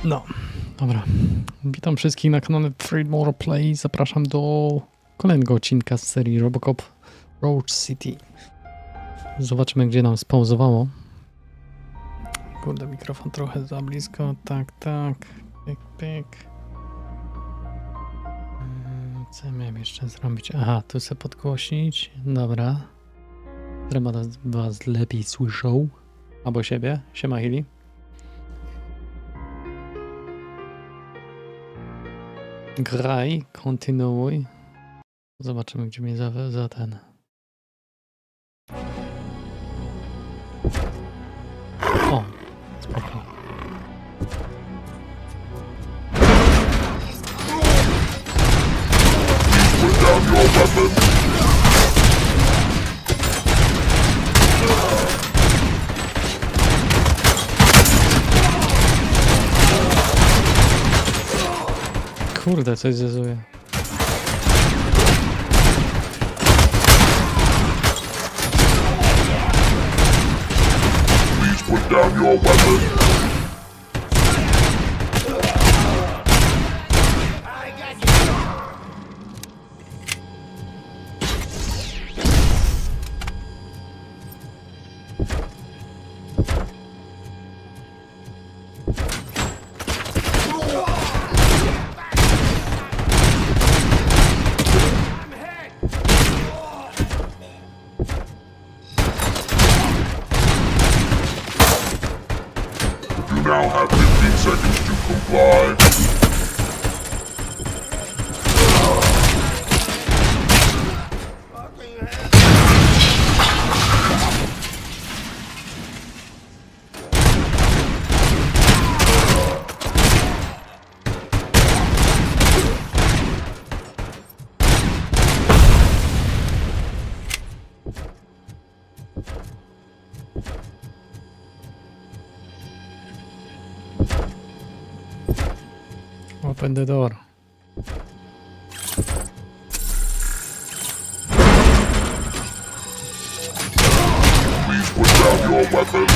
No, dobra. Witam wszystkich na kanale More Play. Zapraszam do kolejnego odcinka z serii RoboCop Road City. Zobaczymy, gdzie nam spauzowało. Kurde, mikrofon trochę za blisko. Tak. Pyk. Co ja miałem jeszcze zrobić? Aha, tu chcę podgłośnić. Dobra. Treba was lepiej słyszą. Albo siebie. Siema, Hili. Graj, kontynuuj. Zobaczymy, gdzie mnie za ten. O, spoko. Kurde, coś zezuje. Please put down your weapon. You now have 15 seconds to comply. Open the door. Please put down your weapon.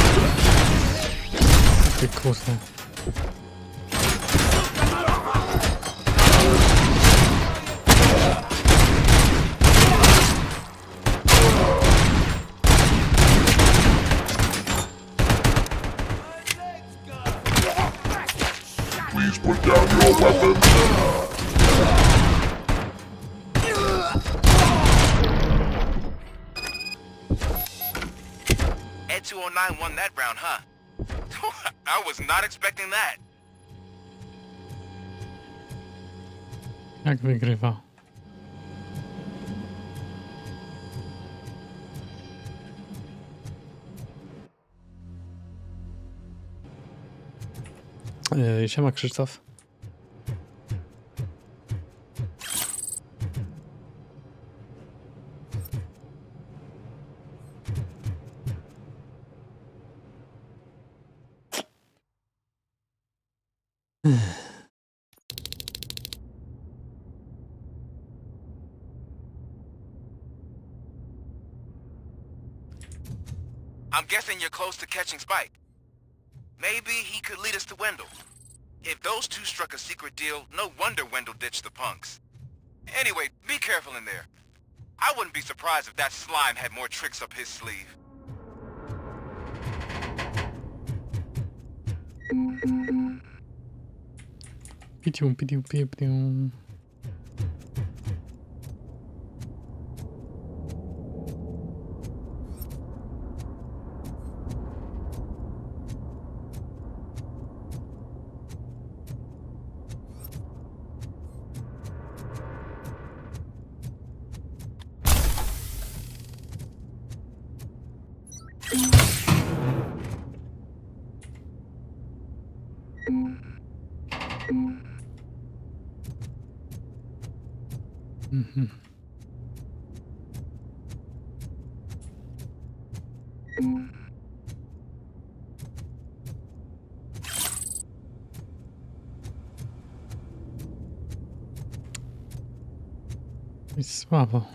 Ty kurde. Please put down your weapon. Ed 209 won that round, huh? I was not expecting that. Jak wygrywa? Siema, Krzysztof. I'm guessing you're close to catching Spike. Maybe he could lead us to Wendell. If those two struck a secret deal, no wonder Wendell ditched the punks. Anyway, be careful in there. I wouldn't be surprised if that slime had more tricks up his sleeve. Pidium. Jest słabo.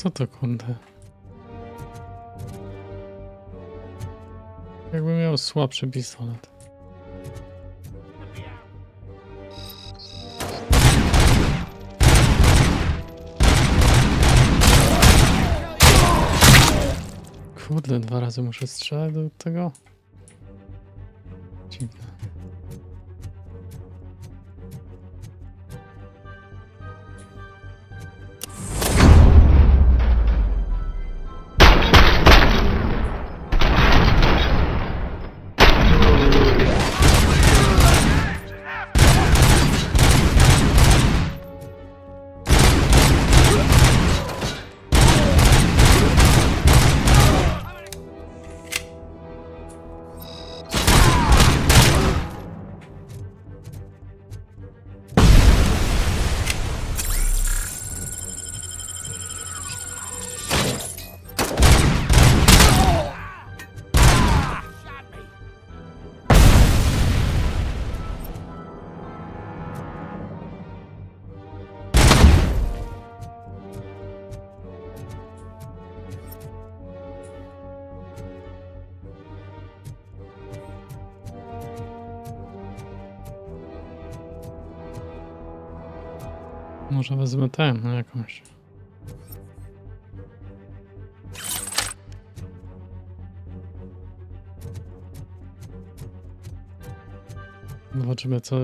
Co to kurde? Jakbym miał słabszy pistolet. Kurde, 2 razy muszę strzelać do tego? Dziwne. Może wezmę tę, no jakąś. Zobaczymy co,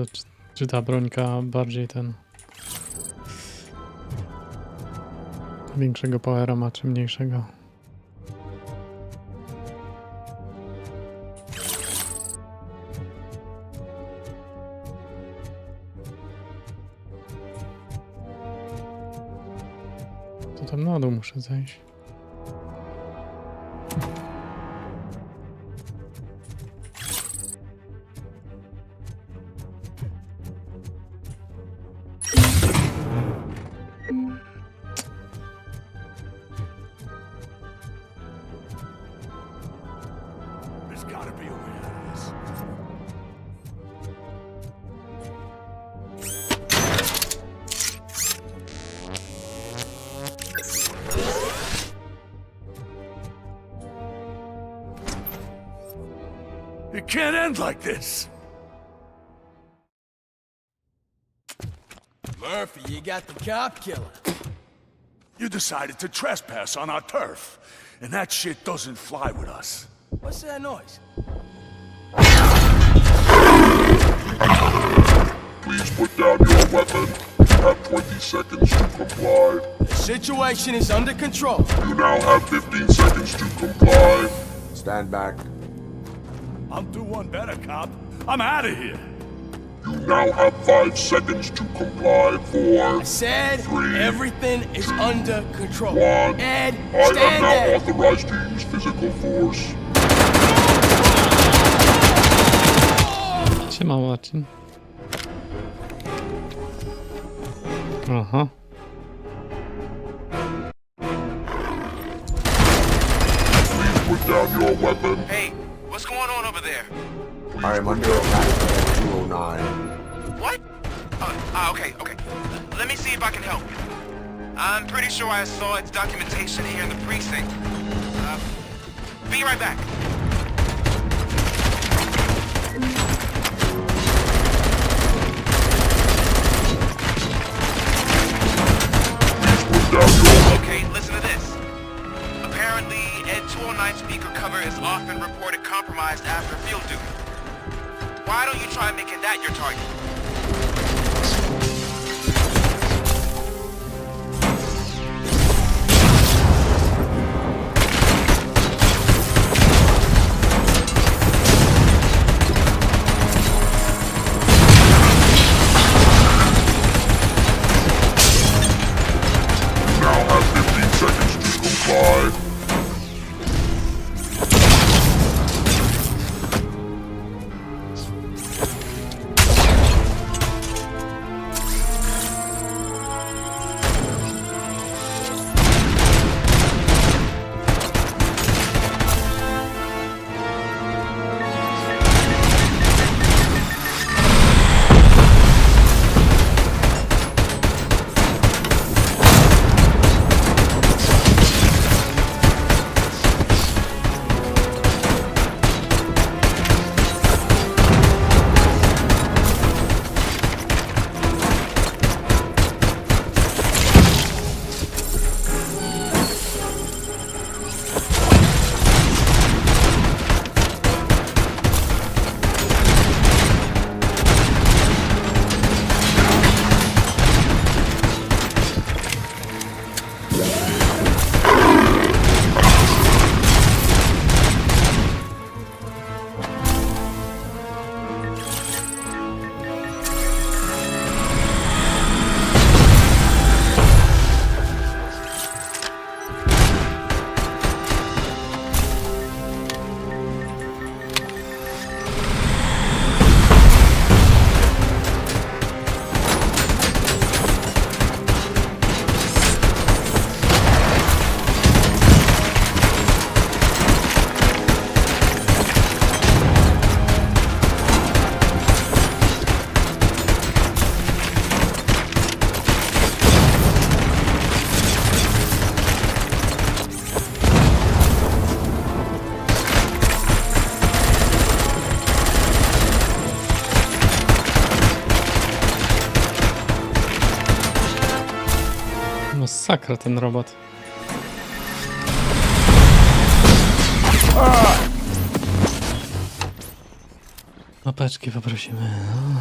czy ta brońka bardziej większego powera ma, czy mniejszego. To tam na dół muszę zejść. There's gotta be a way out of this. It can't end like this. Murphy, you got the cop killer. You decided to trespass on our turf, and that shit doesn't fly with us. What's that noise? Please put down your weapon. You have 20 seconds to comply. The situation is under control. You now have 15 seconds to comply. Stand back. I'll do one better, cop. I'm out of here. You now have 5 seconds to comply. 4, I said 3, everything is under control. 1. Ed, I am stand now there. authorized to use physical force. Siema Marcin. Aha. Please put down your weapon. Hey, what's going on over there? I am under attack at 209. What? Okay. Let me see if I can help. I'm pretty sure I saw its documentation here in the precinct. Be right back. Put down your Okay, listen to this. Apparently, Ed 209 speaker cover is often reported compromised after field duty. Why don't you try making that your target? You now have 15 seconds to comply. Masakra ten robot. Łapeczki poprosimy. No.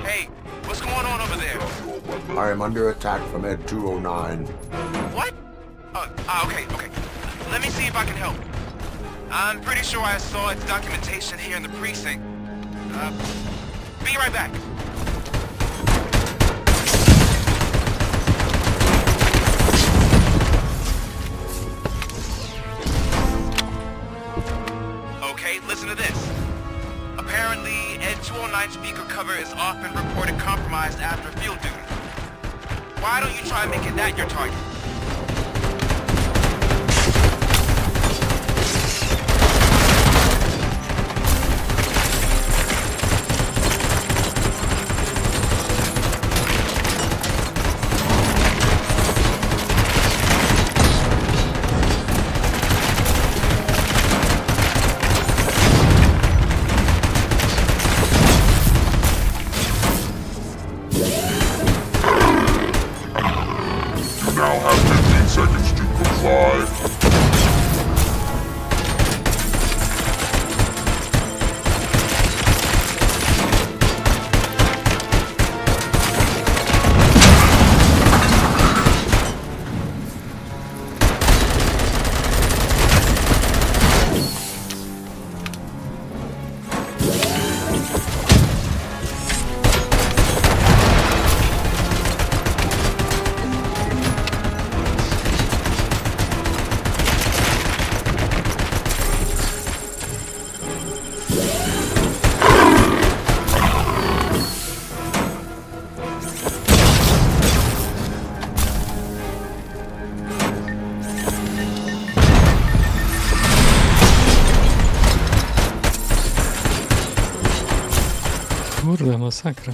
Hey, what's going on over there? I am under attack from Ed 209. What? Okay. Let me see if I can help. I'm pretty sure I saw its documentation here in the precinct. Be right back. Okay, listen to this. Apparently, Ed 209 speaker cover is often reported compromised after field duty. Why don't you try making that your target? You now have 15 seconds to comply. Kurde, masakra.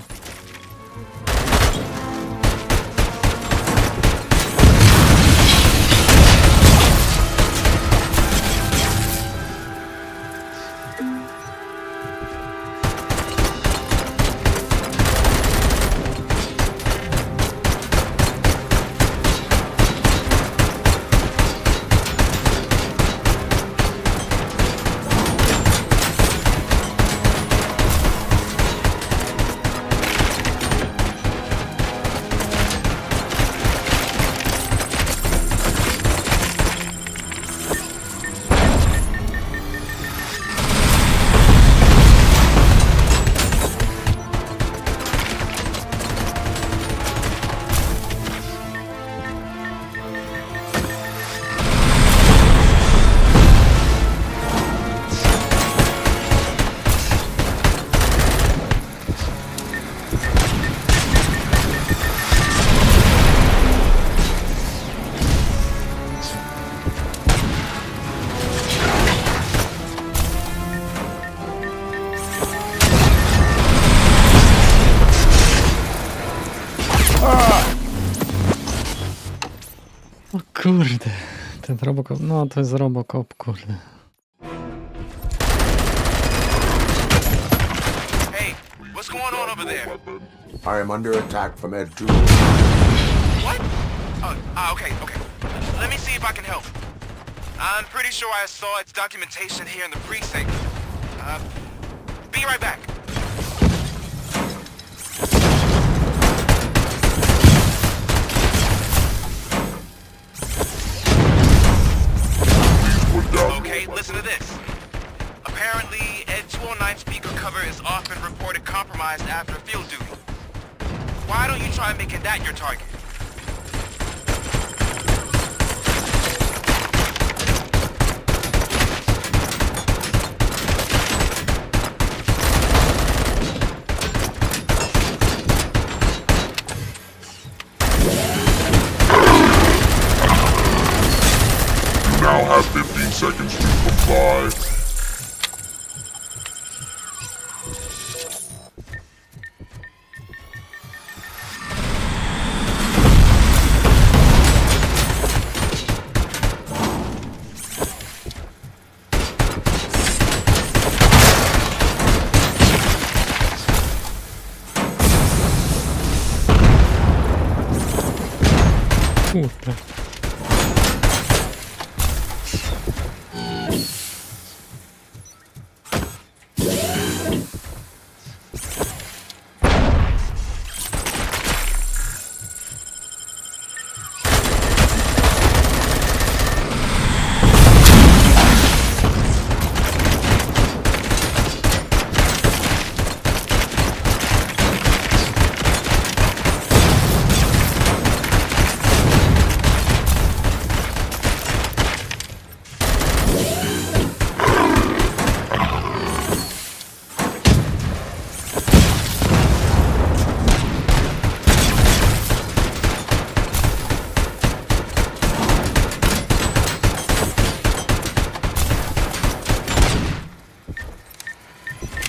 O kurde, ten RoboCop, no to jest RoboCop, kurde. Hey, what's going on over there? I am under attack from Ed 2. What? Okay. Let me see if I can help. I'm pretty sure I saw its documentation here in the precinct. Be right back. Okay, listen to this. Apparently, Ed 209 speaker cover is often reported compromised after field duty. Why don't you try making that your target? You now have 15 seconds to comply. Kurde.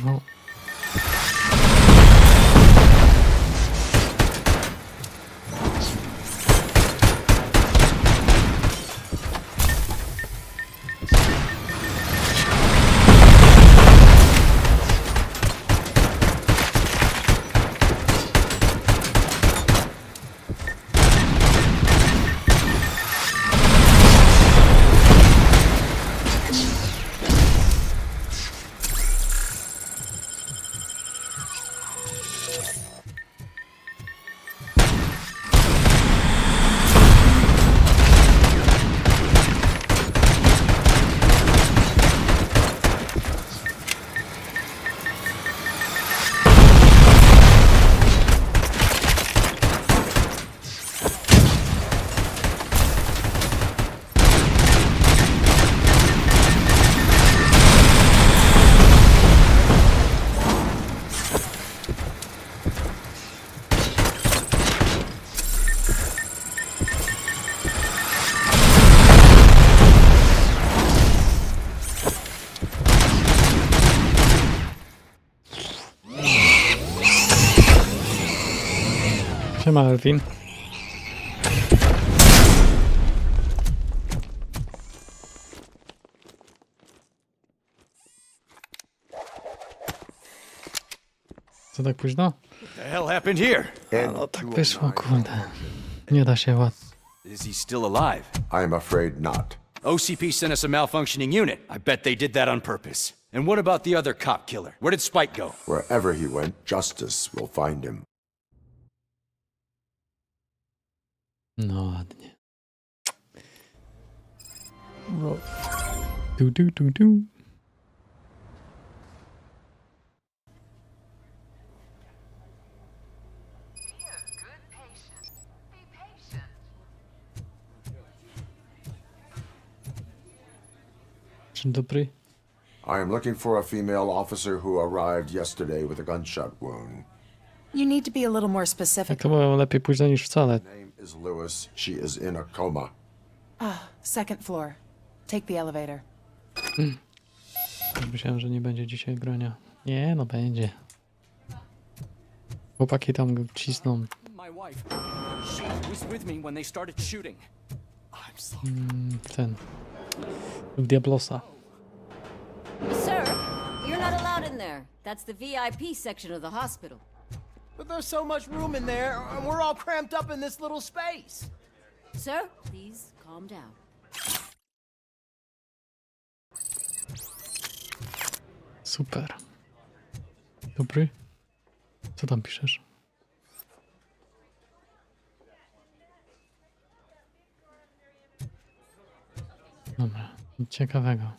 No. Siema, Elwin. Co tak późno? The hell happened here? No tak wyszło, kurde. Nie da się łatwo. Is he still alive? I'm afraid not. OCP sent us a malfunctioning unit. I bet they did that on purpose. And what about the other cop killer? Where did Spike go? Wherever he went, justice will find him. No ładnie. Du, du, du, du. Dzień dobry. I am looking for a female officer who arrived yesterday with a gunshot wound. You need to be a little more Jak specific. to było lepiej późno niż wcale. Name is Lewis. She is in a coma. Second floor. Take the elevator. Myślałem, że nie będzie dzisiaj grania. Nie, no będzie. Chłopaki tam go cisną. My wife. She was with me when they started shooting. I'm sorry. Ten. W Diablosa. Sir, you're not allowed in there. That's the VIP section of the hospital. But there's so much room in there, and we're all cramped up in this little space. Sir, please calm down. Super. Dobry. Co tam piszesz? Dobra, nic ciekawego.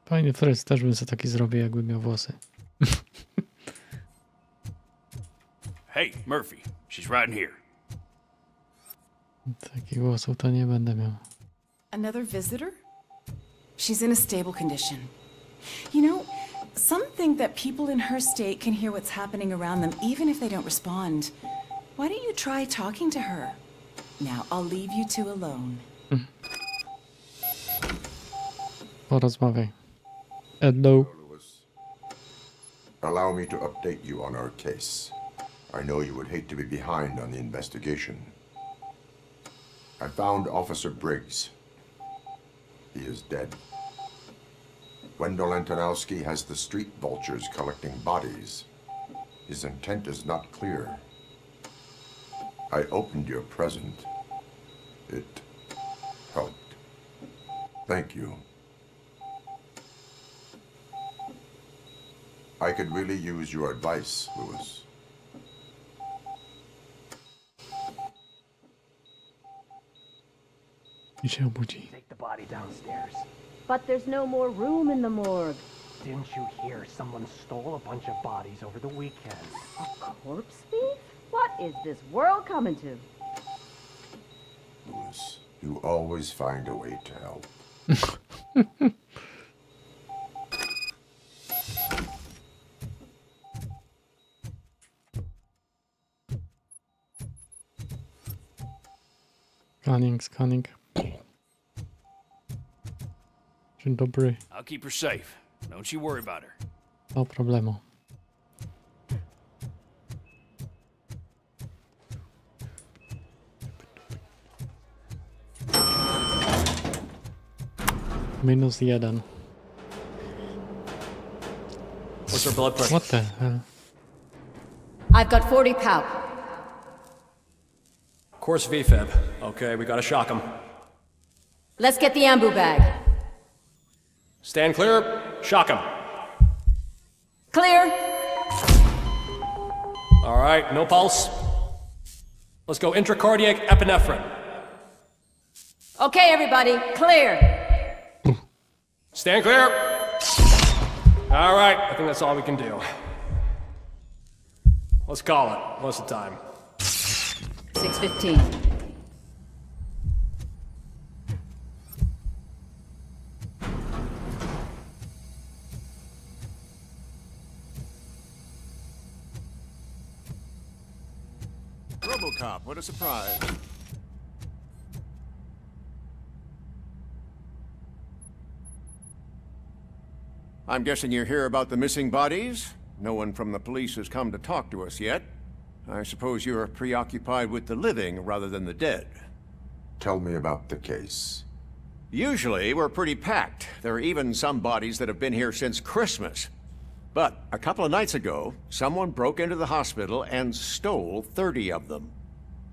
Fajny fryz, też bym sobie taki zrobił, jakby miał włosy. Hey, Murphy. She's right in here. Takich włosów to nie będę miał. Another visitor? She's in a stable condition. You know, some think that people in her state can hear what's happening around them even if they don't respond. Why don't you try talking to her? Now, I'll leave you two alone. Porozmawiaj. Hello. Lewis, allow me to update you on our case. I know you would hate to be behind on the investigation. I found Officer Briggs. He is dead. Wendell Antonowski has the street vultures collecting bodies. His intent is not clear. I opened your present. It helped. Thank you. I could really use your advice, Louis. I się obudzi. Take the body downstairs. But there's no more room in the morgue. Didn't you hear someone stole a bunch of bodies over the weekend? A corpse thief? What is this world coming to? Louis, you always find a way to help. Scanning. Dzień dobry. I'll keep her safe. Don't you worry about her. No problemu. -1. What's her blood pressure? What the hell? I've got 40 pow. Course VFib. Okay, we gotta shock him. Let's get the ambu bag. Stand clear. Shock him. Clear. All right, no pulse. Let's go intracardiac epinephrine. Okay, everybody, clear. Stand clear. All right, I think that's all we can do. Let's call it. What's the time? 6:15. RoboCop, what a surprise. I'm guessing you're here about the missing bodies? No one from the police has come to talk to us yet. I suppose you're preoccupied with the living rather than the dead. Tell me about the case. Usually, we're pretty packed. There are even some bodies that have been here since Christmas. But a couple of nights ago, someone broke into the hospital and stole 30 of them.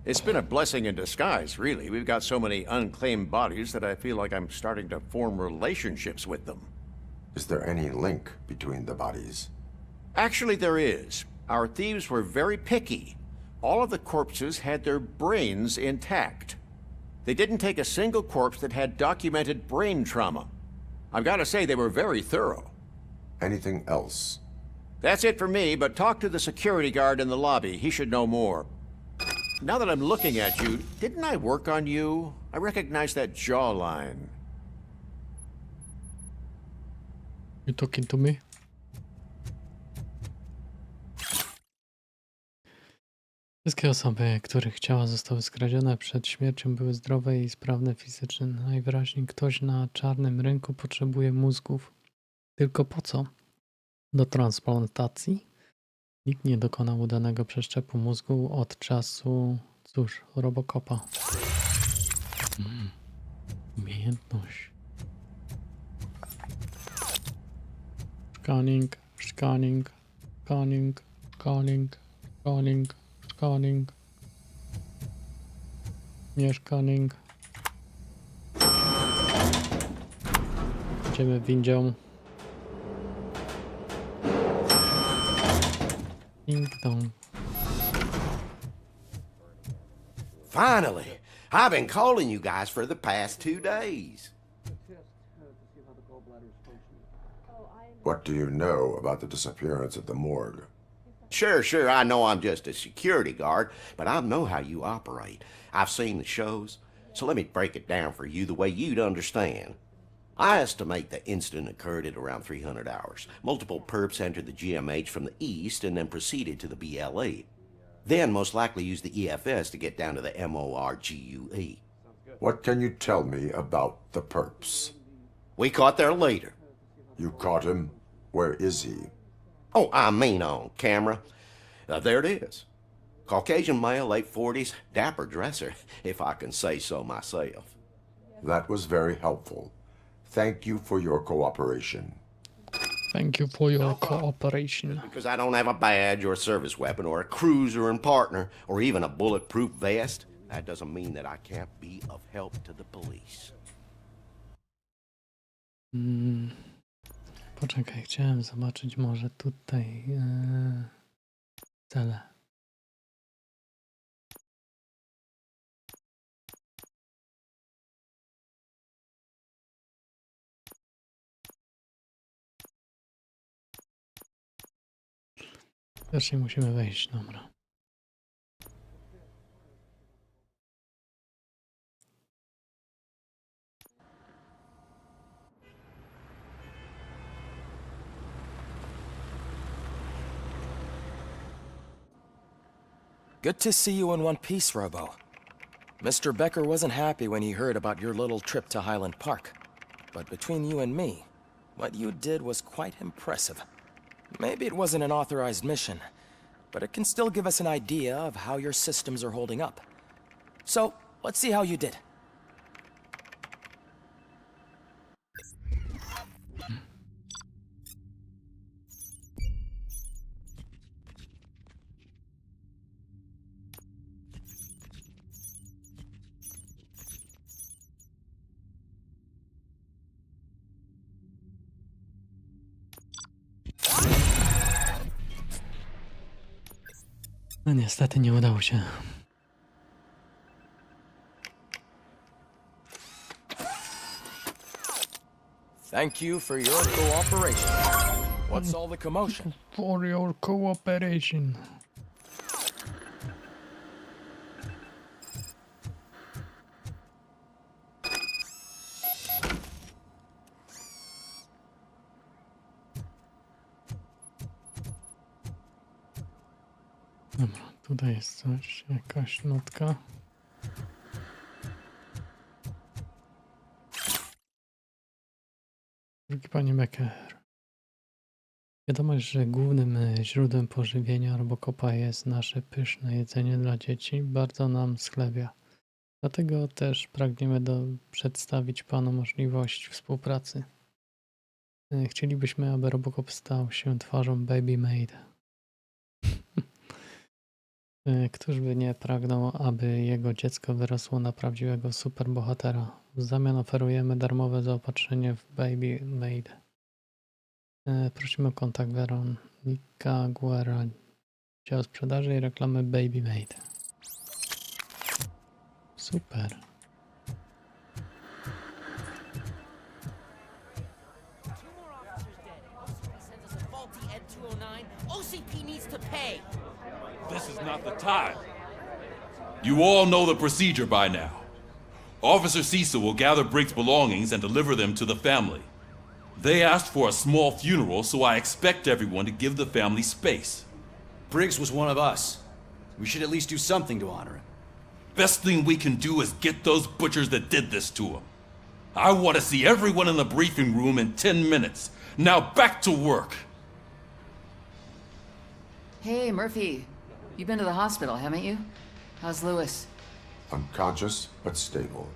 It's been a blessing in disguise, really. We've got so many unclaimed bodies that I feel like I'm starting to form relationships with them. Is there any link between the bodies? Actually, there is. Our thieves were very picky. All of the corpses had their brains intact. They didn't take a single corpse that had documented brain trauma. I've got to say, they were very thorough. Anything else? That's it for me, but talk to the security guard in the lobby. He should know more. Now that I'm looking at you, didn't I work on you? I recognize that jawline. You talking to me? Wszystkie osoby, których ciała zostały skradzione przed śmiercią, były zdrowe i sprawne fizycznie. Najwyraźniej ktoś na czarnym rynku potrzebuje mózgów. Tylko po co? Do transplantacji? Nikt nie dokonał udanego przeszczepu mózgu od czasu, cóż, RoboCopa. Umiejętność. Scanning. Nie scanning. Idziemy windzią. Ding dong. Finally! I've been calling you guys for the past 2 days. What do you know about the disappearance at the morgue? Sure, I know I'm just a security guard, but I know how you operate. I've seen the shows, so let me break it down for you the way you'd understand. I estimate the incident occurred at around 300 hours. Multiple perps entered the GMH from the east and then proceeded to the BLE. Then most likely used the EFS to get down to the MORGUE. What can you tell me about the perps? We caught their leader. You caught him? Where is he? Oh, I mean on camera. There it is. Caucasian male, late 40s, dapper dresser, if I can say so myself. That was very helpful. Thank you for your cooperation. Thank you for your cooperation. Because I don't have a badge or a service weapon or a cruiser and partner or even a bulletproof vest, that doesn't mean that I can't be of help to the police. Poczekaj, chciałem zobaczyć może tutaj cele. Też nie musimy wejść, dobra. Good to see you in one piece, Robo. Mr. Becker wasn't happy when he heard about your little trip to Highland Park. But between you and me, what you did was quite impressive. Maybe it wasn't an authorized mission, but it can still give us an idea of how your systems are holding up. So, let's see how you did. No niestety nie udało się. Thank you for your cooperation. What's all the commotion? For your cooperation. Dobra, tutaj jest coś, jakaś notka. Drogi panie Becker, wiadomość, że głównym źródłem pożywienia RoboCopa jest nasze pyszne jedzenie dla dzieci, bardzo nam schlebia. Dlatego też pragniemy przedstawić panu możliwość współpracy. Chcielibyśmy, aby RoboCop stał się twarzą Baby Made. Któż by nie pragnął, aby jego dziecko wyrosło na prawdziwego superbohatera? W zamian oferujemy darmowe zaopatrzenie w Baby Made. Prosimy o kontakt Weronika Guerra, dział sprzedaży i reklamy Baby Made. Super. OCP needs to pay. This is not the time. You all know the procedure by now. Officer Cecil will gather Briggs' belongings and deliver them to the family. They asked for a small funeral, so I expect everyone to give the family space. Briggs was one of us. We should at least do something to honor him. Best thing we can do is get those butchers that did this to him. I want to see everyone in the briefing room in 10 minutes. Now back to work. Hey, Murphy. You've been to the hospital, haven't you? How's Lewis? Unconscious, but stable.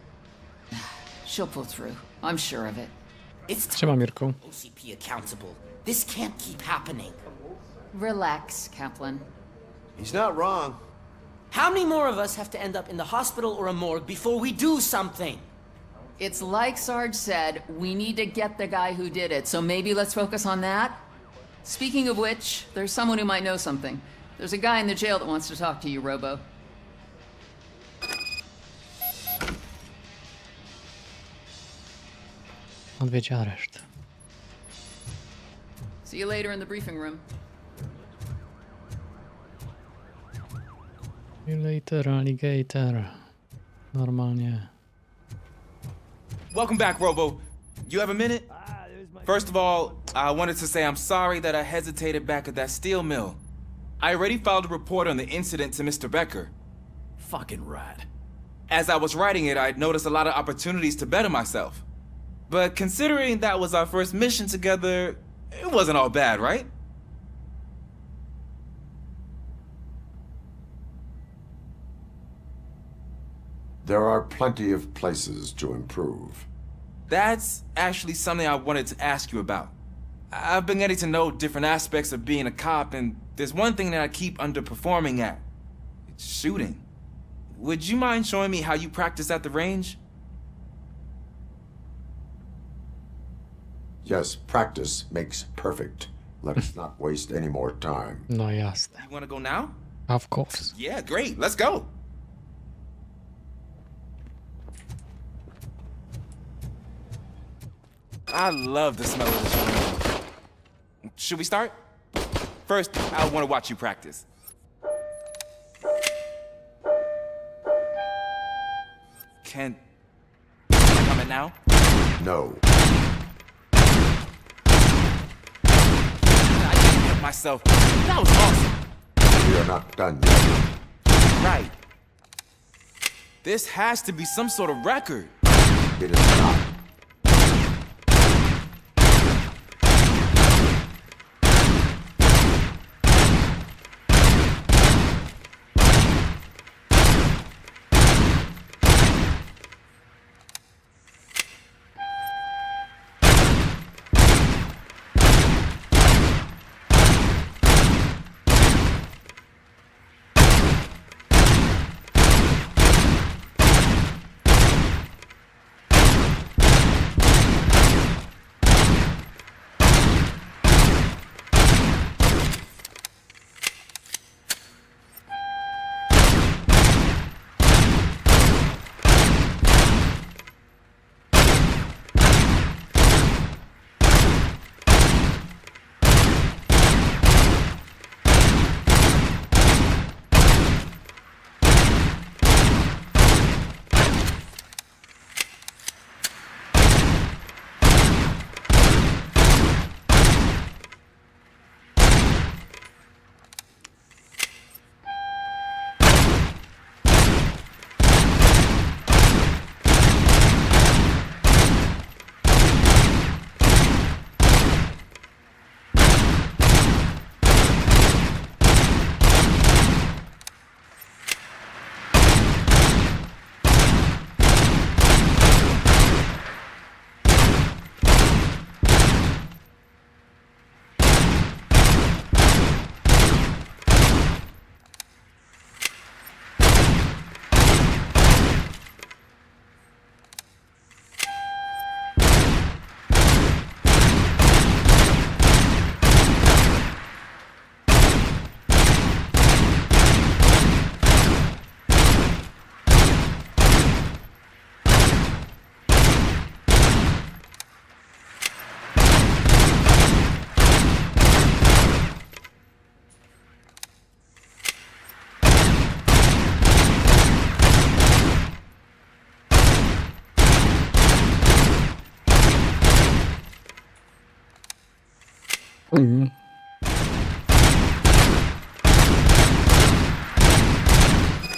She'll pull through. I'm sure of it. It's Siema, Mirku. OCP accountable. This can't keep happening. Relax, Kaplan. He's not wrong. How many more of us have to end up in the hospital or a morgue before we do something? It's like Sarge said, we need to get the guy who did it, so maybe let's focus on that? Speaking of which, there's someone who might know something. There's a guy in the jail that wants to talk to you, Robo. Odwiedź areszt. See you later in the briefing room. See you later, alligator. Normalnie. Welcome back, Robo. You have a minute? First of all, I wanted to say I'm sorry that I hesitated back at that steel mill. I already filed a report on the incident to Mr. Becker. Fucking rat. As I was writing it, I'd noticed a lot of opportunities to better myself. But considering that was our first mission together, it wasn't all bad, right? There are plenty of places to improve. That's actually something I wanted to ask you about. I've been getting to know different aspects of being a cop, and there's one thing that I keep underperforming at. It's shooting. Would you mind showing me how you practice at the range? Yes, practice makes perfect. Let us not waste any more time. No jasne. You wanna go now? Of course. Yeah, great, let's go. I love the smell of this room. Should we start? First, I want to watch you practice. Can I come in now? No. I didn't get myself. That was awesome. We are not done yet. Right. This has to be some sort of record. It is not.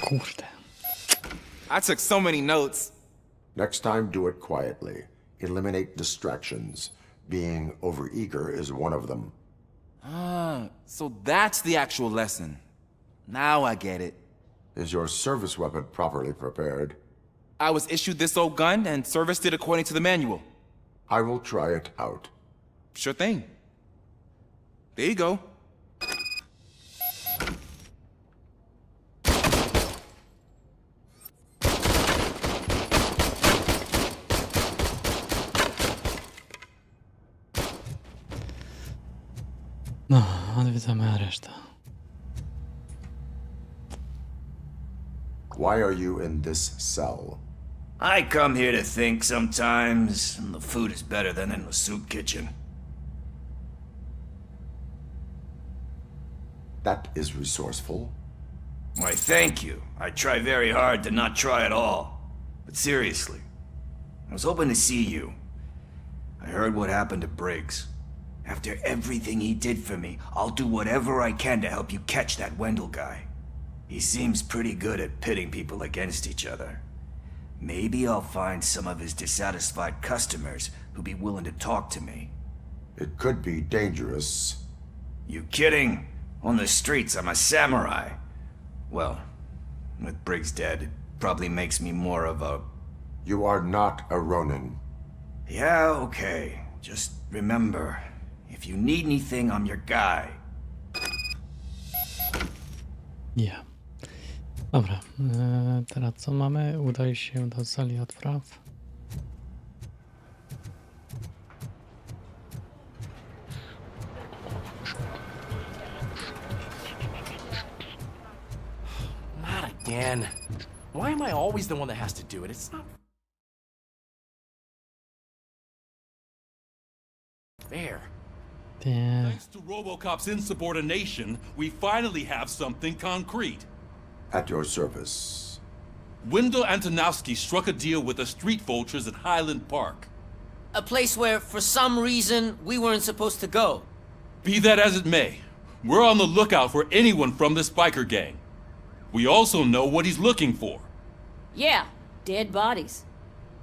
Kurde. I took so many notes. Next time, do it quietly. Eliminate distractions. Being overeager is one of them. Ah, so that's the actual lesson. Now I get it. Is your service weapon properly prepared? I was issued this old gun and serviced it according to the manual. I will try it out. Sure thing. There you go. No, odwiedzamy resztę. Why are you in this cell? I come here to think sometimes, and the food is better than in the soup kitchen. That is resourceful. Why, thank you. I try very hard to not try at all. But seriously, I was hoping to see you. I heard what happened to Briggs. After everything he did for me, I'll do whatever I can to help you catch that Wendell guy. He seems pretty good at pitting people against each other. Maybe I'll find some of his dissatisfied customers who'll be willing to talk to me. It could be dangerous. You kidding? On the streets, I'm a samurai. Well, with Briggs dead, it probably makes me more of a... You are not a Ronin. Yeah, okay. Just remember, if If you need anything, I'm your guy. Yeah. Dobra, teraz co mamy? Udaj się do sali odpraw. Not again. Why am I always the one that has to do it? It's not fair. Thanks to RoboCop's insubordination, we finally have something concrete. At your service. Wendell Antonowski struck a deal with the street vultures at Highland Park. A place where, for some reason, we weren't supposed to go. Be that as it may, we're on the lookout for anyone from this biker gang. We also know what he's looking for. Yeah, dead bodies.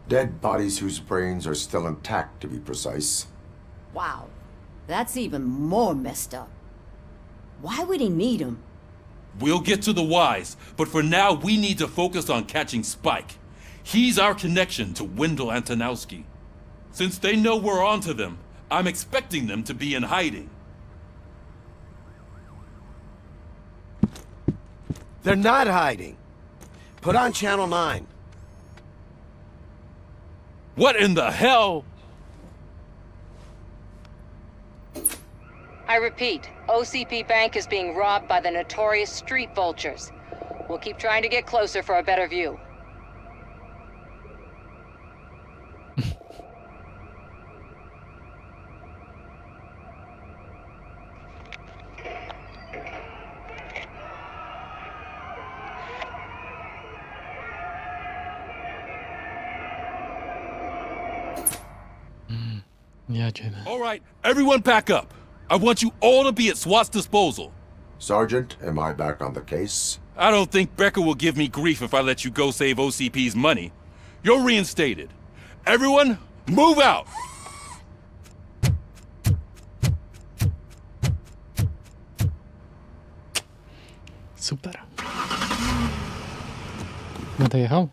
Dead bodies whose brains are still intact, to be precise. Wow, that's even more messed up. Why would he need them? We'll get to the whys, but for now we need to focus on catching Spike. He's our connection to Wendell Antonowski. Since they know we're onto them, I'm expecting them to be in hiding. They're not hiding. Put on Channel 9. What in the hell? I repeat, OCP Bank is being robbed by the notorious street vultures. We'll keep trying to get closer for a better view. All right, everyone pack up. I want you all to be at SWAT's disposal. Sergeant, am I back on the case? I don't think Becker will give me grief if I let you go save OCP's money. You're reinstated. Everyone, move out! Super. No dojechał?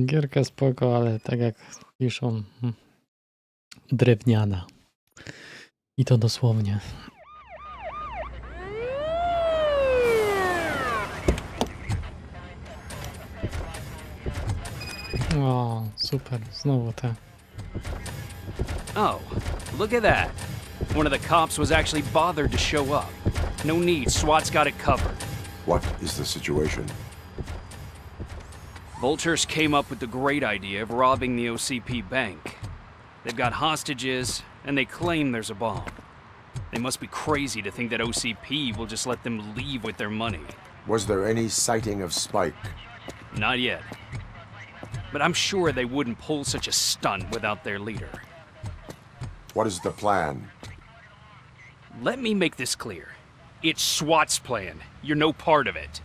Gierka spoko, ale tak jak piszą, drewniana. I to dosłownie. O, super, znowu te. Oh, look at that. One of the cops was actually bothered to show up. No need, SWAT's got it covered. What is the situation? Vultures came up with the great idea of robbing the OCP bank. They've got hostages, and they claim there's a bomb. They must be crazy to think that OCP will just let them leave with their money. Was there any sighting of Spike? Not yet. But I'm sure they wouldn't pull such a stunt without their leader. What is the plan? Let me make this clear. It's SWAT's plan. You're no part of it.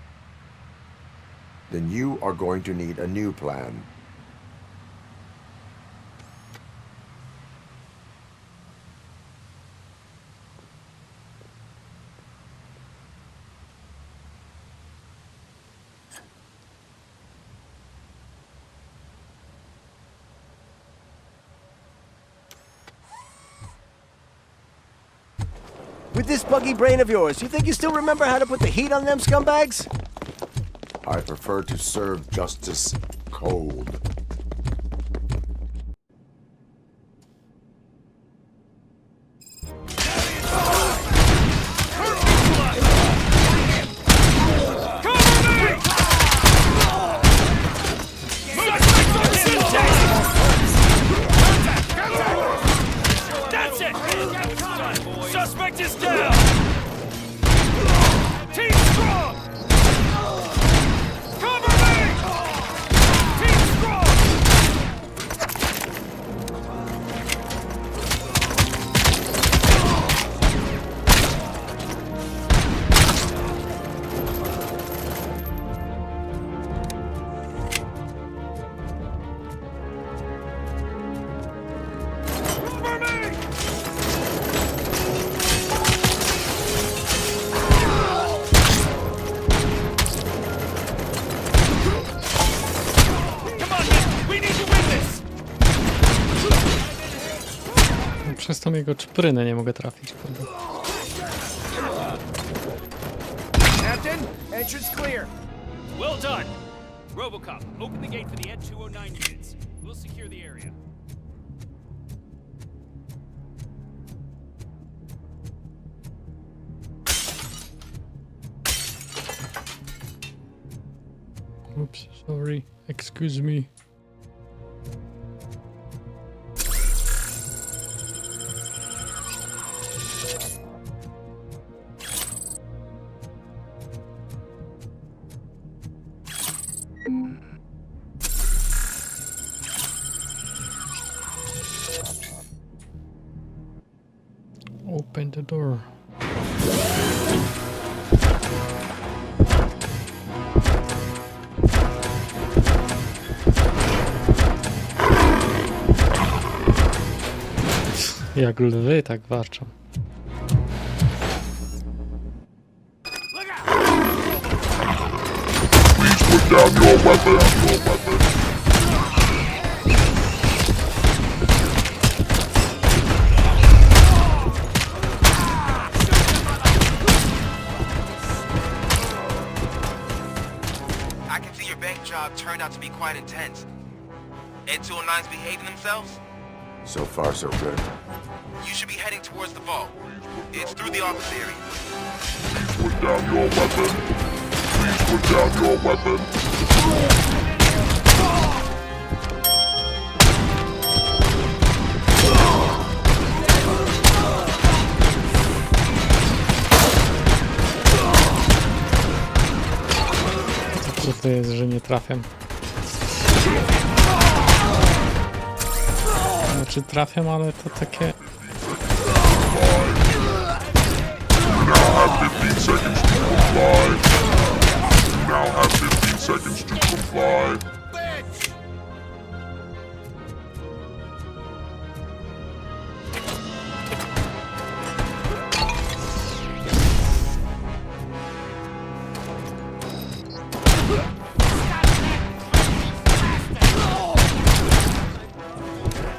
Then you are going to need a new plan. With this buggy brain of yours, you think you still remember how to put the heat on them scumbags? I prefer to serve justice cold. That's it! Suspect is down! Team strong! Cover me! Team strong! Przez tą jego czprynę nie mogę trafić, kurde. Captain, entrance clear. Well done. RoboCop, open the gate for the Ed-209 units. We'll secure the area. Oops, sorry. Excuse me. Open the door. Jak lwy tak warczą. Please put down your weapon. I can see your bank job turned out to be quite intense. Ed-209's behaving themselves? So far, so good. You should be heading towards the vault. It's through the office area. Please put down your weapon. Please put down your weapon. Co to jest, że nie trafiam? Znaczy trafiam, ale to takie... Now have 15 seconds to comply. Now have 15 seconds to comply.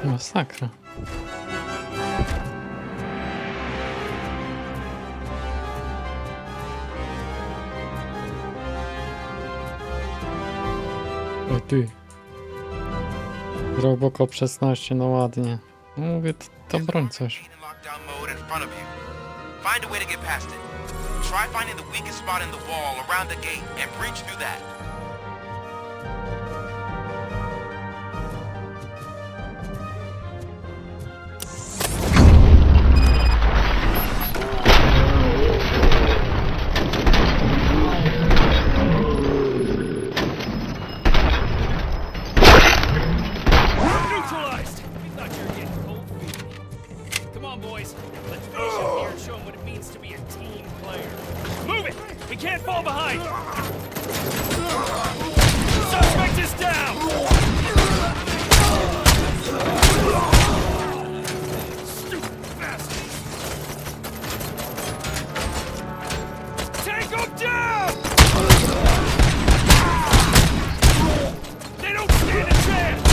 Masakra. Ty. RoboCop 16, no ładnie. No mówię, to broń coś. Lockdown mode in front of you. Find a way to get past it. Try finding the weakest spot in the wall around the gate and breach through that. Neutralized! We thought you were getting cold feet. Come on, boys. Let's finish up here and show them what it means to be a team player. Move it! We can't fall behind! Suspect is down! Stupid bastard! Take him down! They don't stand a chance!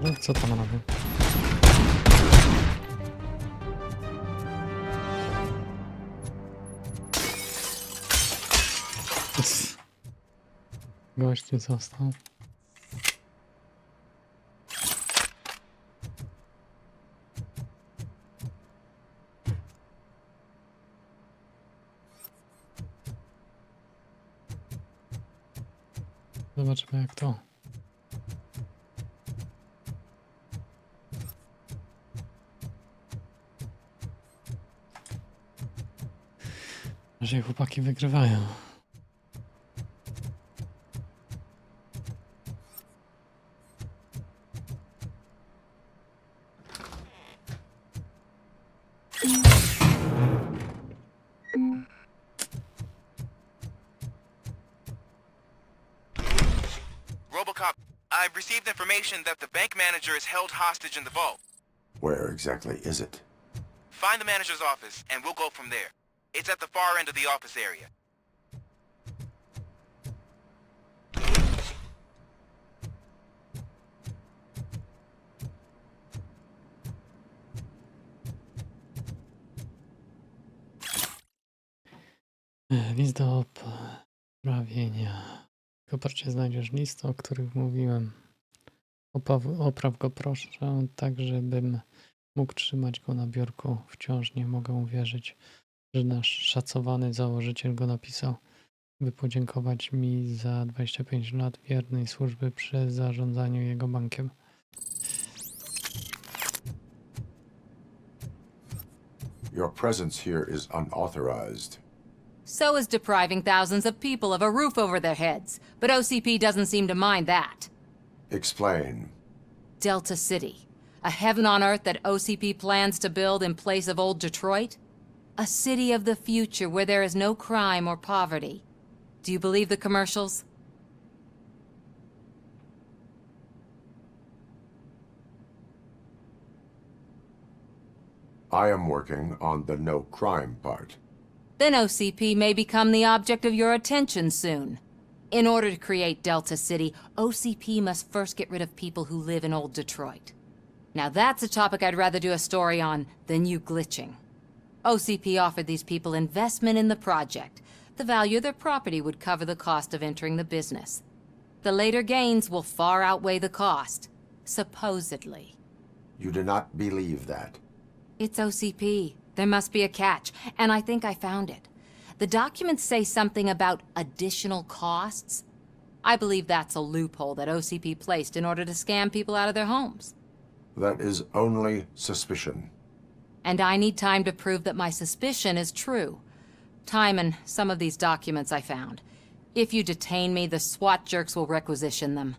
No, co tam robię? Gościu został. Zobaczmy jak to. Że chłopaki wygrywają. I've received information that the bank manager is held hostage in the vault. Where exactly is it? Find the manager's office, and we'll go from there. It's at the far end of the office area. List do poprawienia. W kopercie znajdziesz list, o których mówiłem. Opraw go proszę, tak żebym mógł trzymać go na biurku. Wciąż nie mogę uwierzyć, że nasz szacowany założyciel go napisał, by podziękować mi za 25 lat wiernej służby przy zarządzaniu jego bankiem. Your presence here is unauthorized. So is depriving thousands of people of a roof over their heads. But OCP doesn't seem to mind that. Explain. Delta City. A heaven on earth that OCP plans to build in place of old Detroit? A city of the future where there is no crime or poverty. Do you believe the commercials? I am working on the no crime part. Then OCP may become the object of your attention soon. In order to create Delta City, OCP must first get rid of people who live in old Detroit. Now that's a topic I'd rather do a story on than you glitching. OCP offered these people investment in the project. The value of their property would cover the cost of entering the business. The later gains will far outweigh the cost, supposedly. You do not believe that. It's OCP. There must be a catch, and I think I found it. The documents say something about additional costs. I believe that's a loophole that OCP placed in order to scam people out of their homes. That is only suspicion. And I need time to prove that my suspicion is true. Time and some of these documents I found. If you detain me, the SWAT jerks will requisition them.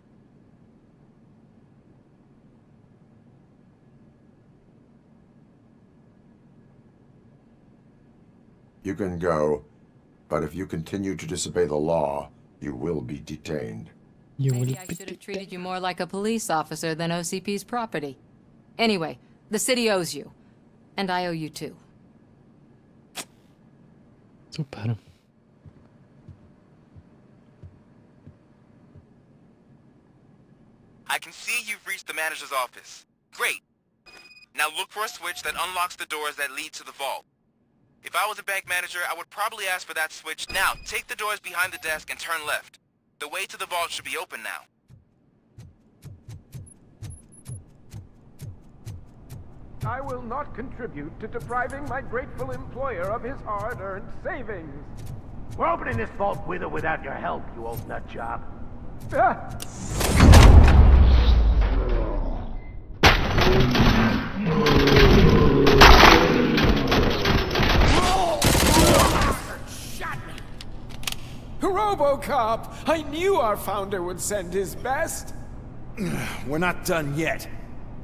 You can go, but if you continue to disobey the law, you will be detained. Maybe I should have treated you more like a police officer than OCP's property. Anyway, the city owes you. And I owe you too. Super. I can see you've reached the manager's office. Great. Now look for a switch that unlocks the doors that lead to the vault. If I was a bank manager, I would probably ask for that switch. Now, take the doors behind the desk and turn left. The way to the vault should be open now. I will not contribute to depriving my grateful employer of his hard-earned savings. We're opening this vault with or without your help, you old nut job. RoboCop! I knew our founder would send his best. We're not done yet.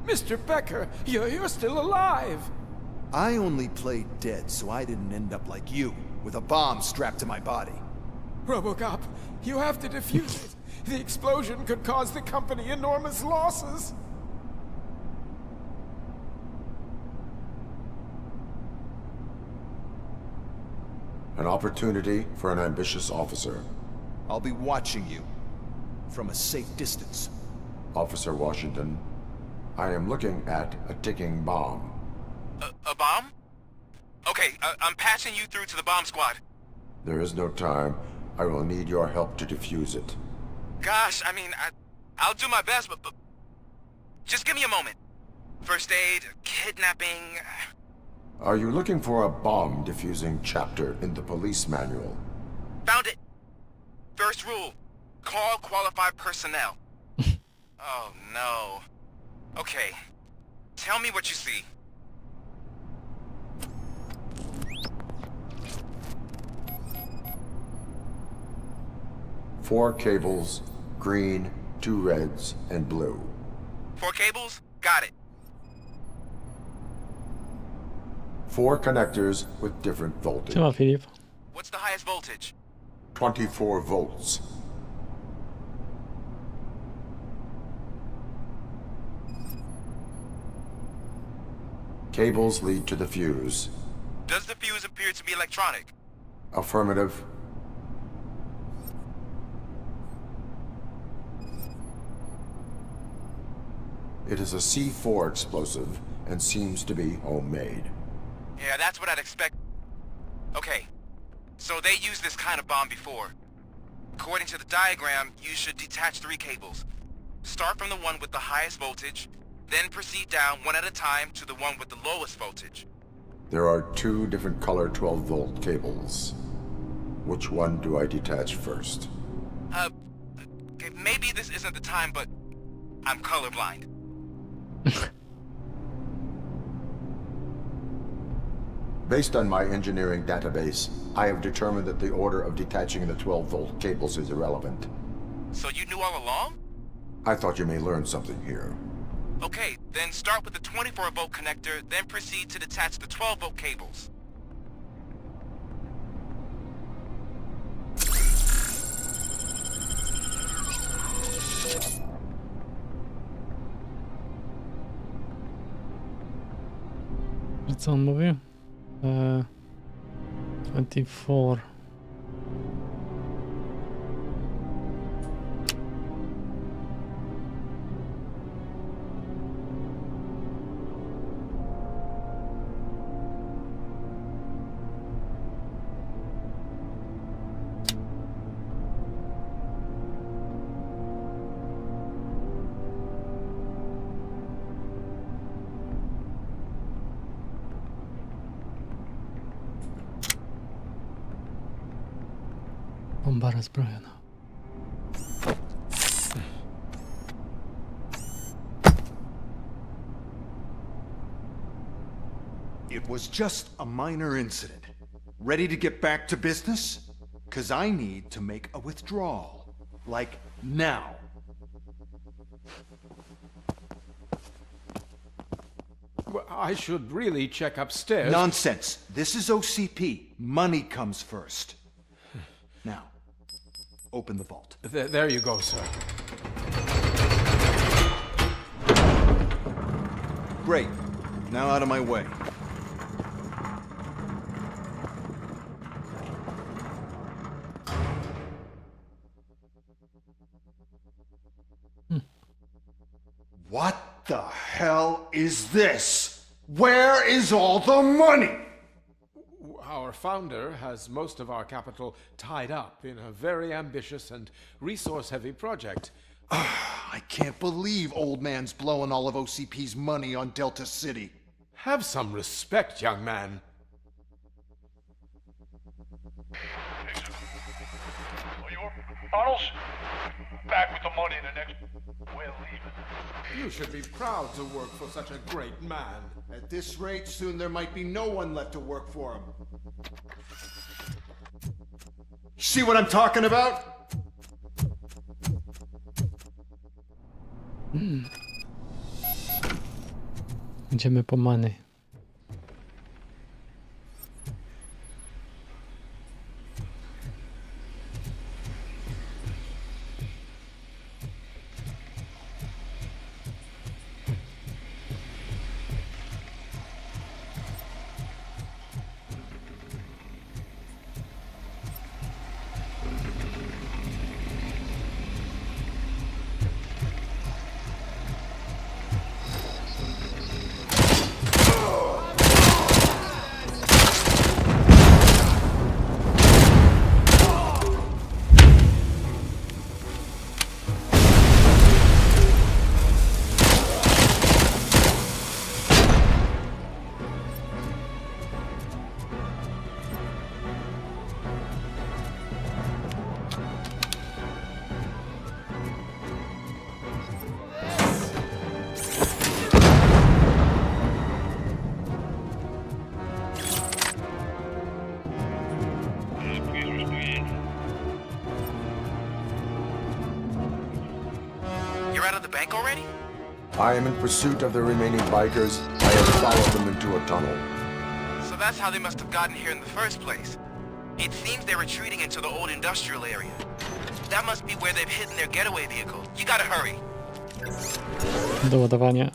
Mr. Becker, you're still alive. I only played dead so I didn't end up like you, with a bomb strapped to my body. RoboCop, you have to defuse it. The explosion could cause the company enormous losses. An opportunity for an ambitious officer. I'll be watching you, from a safe distance. Officer Washington, I am looking at a ticking bomb. A bomb? Okay, I'm passing you through to the bomb squad. There is no time. I will need your help to defuse it. Gosh, I mean, I'll do my best, but just give me a moment. First aid, kidnapping... Are you looking for a bomb defusing chapter in the police manual? Found it! First rule, call qualified personnel. Oh no. Okay, tell me what you see. Four cables, green, 2 reds, and blue. 4 cables? Got it. 4 connectors with different voltage. Siema, Filip. What's the highest voltage? 24 volts. Cables lead to the fuse. Does the fuse appear to be electronic? Affirmative. It is a C4 explosive and seems to be homemade. Yeah, that's what I'd expect. Okay, so they used this kind of bomb before. According to the diagram, you should detach 3 cables. Start from the one with the highest voltage, then proceed down one at a time to the one with the lowest voltage. There are 2 different color 12-volt cables. Which one do I detach first? Okay, maybe this isn't the time, but I'm colorblind. Based on my engineering database, I have determined that the order of detaching the 12-volt cables is irrelevant. So you knew all along? I thought you may learn something here. Okay, then start with the 24-volt connector, then proceed to detach the 12-volt cables. Co on mówi? 24. Bomba rozbrojona. It was just a minor incident. Ready to get back to business? 'Cause I need to make a withdrawal. Like, now. Well, I should really check upstairs. Nonsense. This is OCP. Money comes first. Now, open the vault. There you go, sir. Great. Now out of my way. What the hell is this? Where is all the money? Our founder has most of our capital tied up in a very ambitious and resource-heavy project. I can't believe old man's blowing all of OCP's money on Delta City. Have some respect, young man. Arnold's back with the money in the next... We're leaving. You should be proud to work for such a great man. At this rate, soon there might be no one left to work for him. See what I'm talking about? Idziemy po many. You're out of the bank already? I am in pursuit of the remaining bikers. I have followed them into a tunnel. So that's how they must have gotten here in the first place. It seems they're retreating into the old industrial area. That must be where they've hidden their getaway vehicle. You gotta hurry. Doładowanie.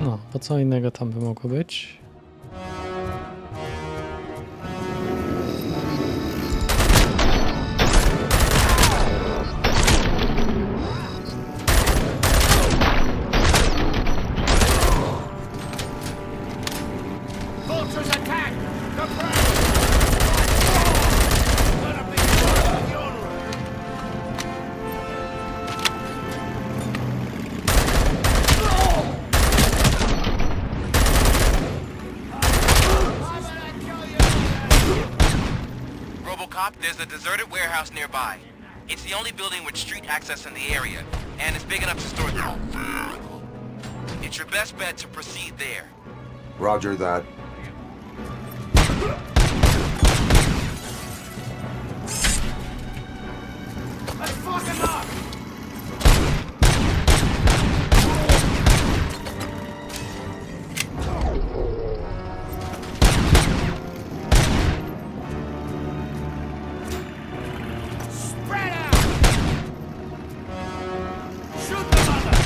No, bo co innego tam by mogło być? Vultures attack! The RoboCop, there's a deserted warehouse nearby. It's the only building with street access in the area, and it's big enough to store... It's your best bet to proceed there. Roger that. Let's fuck him up! Spread out! Shoot the mother!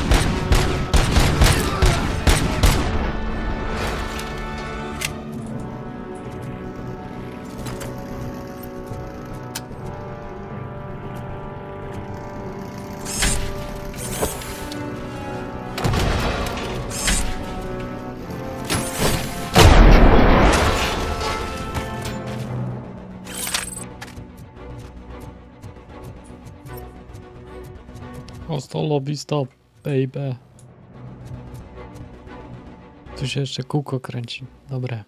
Hasta la vista, baby. Tu się jeszcze kółko kręci. Dobre.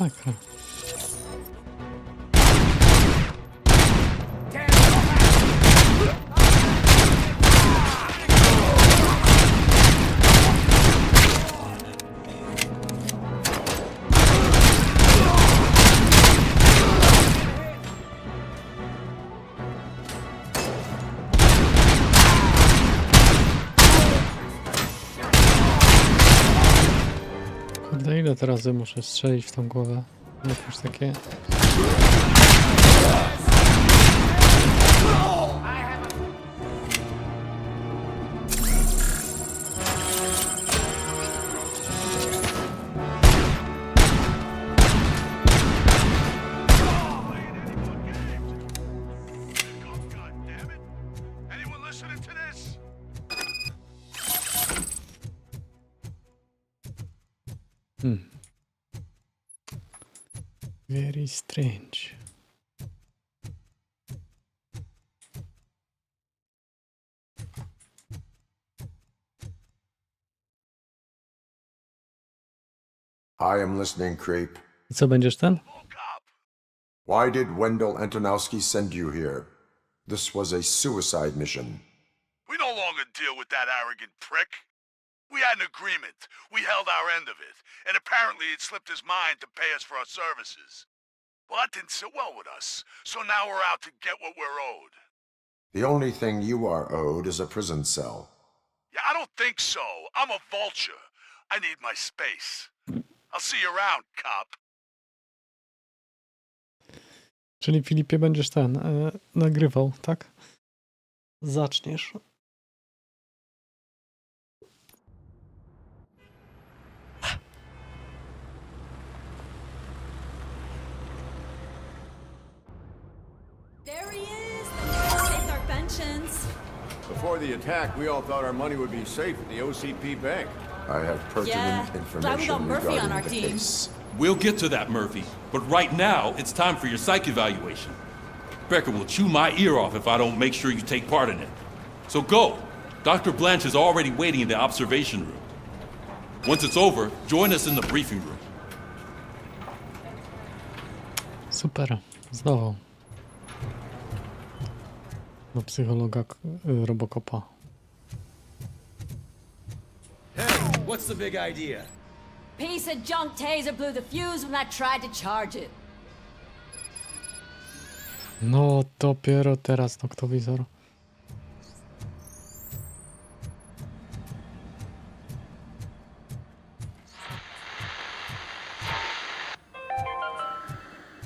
Masakra. Kurde, ile teraz razy muszę strzelić w tą głowę? Jakieś takie... Very strange. I am listening, creep. I co będziesz ten? Why did Wendell Antonowski send you here? This was a suicide mission. We no longer deal with that arrogant prick. We had an agreement. We held our end of it. And apparently it slipped his mind to pay us for our services. Well, that didn't sit well with us. So now we're out to get what we're owed. The only thing you are owed is a prison cell. Yeah, I don't think so. I'm a vulture. I need my space. I'll see you around, cop. Czyli Filipie będziesz ten nagrywał, tak? Zaczniesz. There he is! The saved our pensions. Before the attack, we all thought our money would be safe at the OCP bank. I have pertinent Glad we information got Murphy on regarding our the team. case. We'll get to that, Murphy. But right now, it's time for your psych evaluation. Becker will chew my ear off if I don't make sure you take part in it. So go. Dr. Blanche is already waiting in the observation room. Once it's over, join us in the briefing room. Super. Zdawał. Do psychologa Robocopa. Hey, what's the big idea? Piece of junk taser blew the fuse when I tried to charge it. No dopiero teraz noktowizor.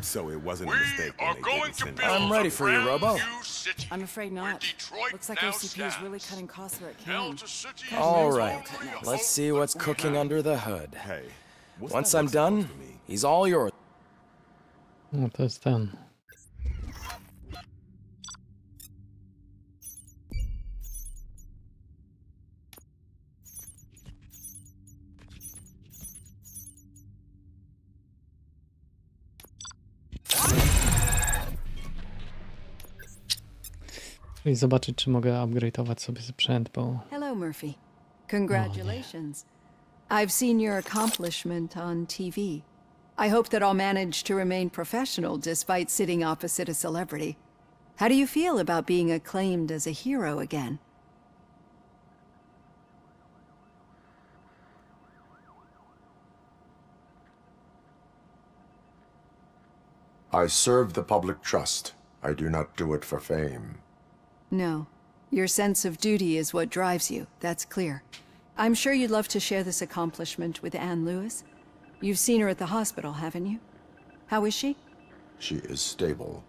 So it wasn't a mistake. We are going to build I'm ready for you, Robo. I'm afraid not. Looks like OCP is really cutting costs where it can. All right, let's see what's cooking under the hood. Hey, Once I'm done, he's all yours. No to jest ten. Czyli zobaczyć, czy mogę upgrade'ować sobie sprzęt, bo... Hello, Murphy. Congratulations. I've seen your accomplishment on TV. I hope that I'll manage to remain professional despite sitting opposite a celebrity. How do you feel about being acclaimed as a hero again? I serve the public trust. I do not do it for fame. No. Your sense of duty is what drives you, that's clear. I'm sure you'd love to share this accomplishment with Anne Lewis. You've seen her at the hospital, haven't you? How is she? She is stable.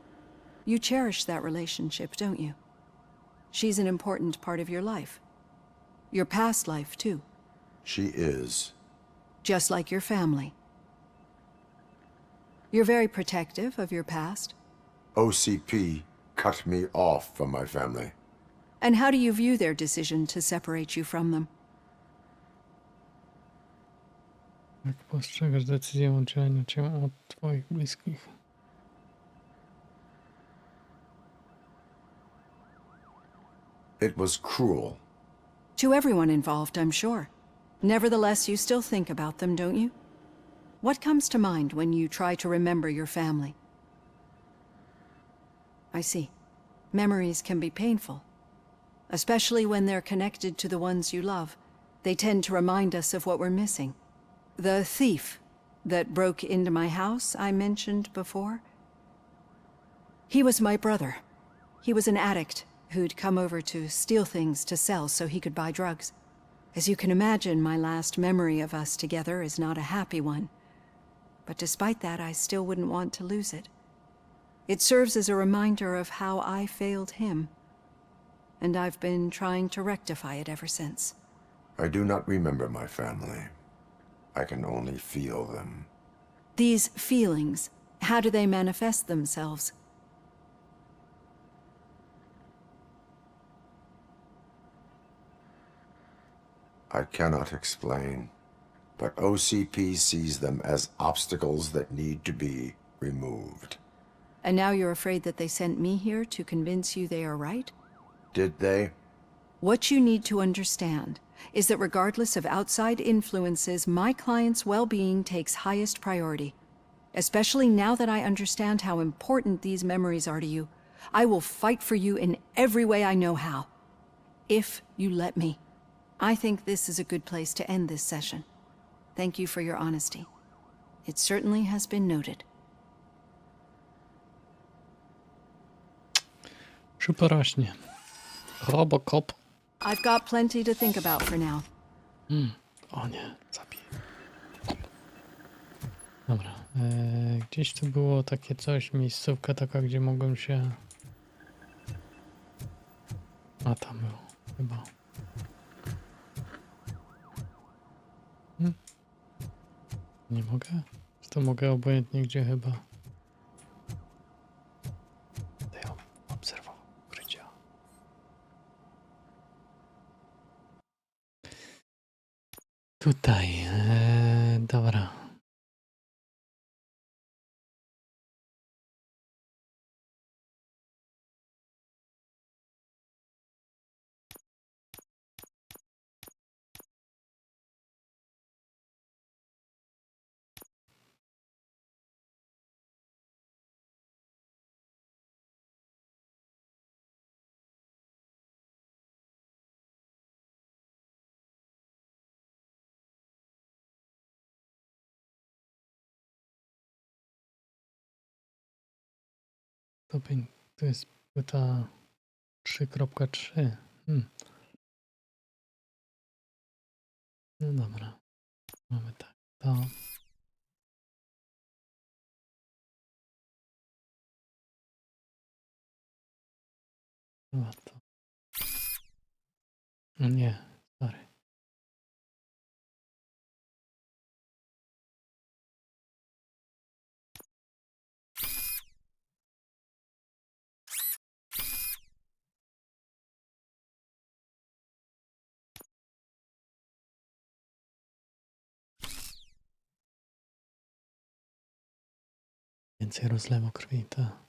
You cherish that relationship, don't you? She's an important part of your life. Your past life, too. She is. Just like your family. You're very protective of your past. OCP cut me off from my family. And how do you view their decision to separate you from them? Jak postrzegasz decyzję o oddzieleniu cię od twoich bliskich? It was cruel. To everyone involved, I'm sure. Nevertheless, you still think about them, don't you? What comes to mind when you try to remember your family? I see. Memories can be painful. Especially when they're connected to the ones you love. They tend to remind us of what we're missing. The thief that broke into my house I mentioned before? He was my brother. He was an addict who'd come over to steal things to sell so he could buy drugs. As you can imagine, my last memory of us together is not a happy one. But despite that, I still wouldn't want to lose it. It serves as a reminder of how I failed him. And I've been trying to rectify it ever since. I do not remember my family. I can only feel them. These feelings, how do they manifest themselves? I cannot explain, but OCP sees them as obstacles that need to be removed. And now you're afraid that they sent me here to convince you they are right? Did they? What you need to understand is that regardless of outside influences, my client's well-being takes highest priority. Especially now that I understand how important these memories are to you, I will fight for you in every way I know how. If you let me. I think this is a good place to end this session. Thank you for your honesty. It certainly has been noted. Przyporośnie. RoboCop. I've got plenty to think about for now. O nie, zabiję. Dobra. Gdzieś tu było takie coś, miejscówka taka, gdzie mogłem się... A tam było, chyba. Nie mogę? To mogę obojętnie gdzie chyba. Będę ją obserwował, ukrycia. Tutaj, dobra. Stopień, to jest płyta 3.3. No dobra. Mamy tak, to. Chyba to. No nie, sorry. Więcej rozlewu krwi, to.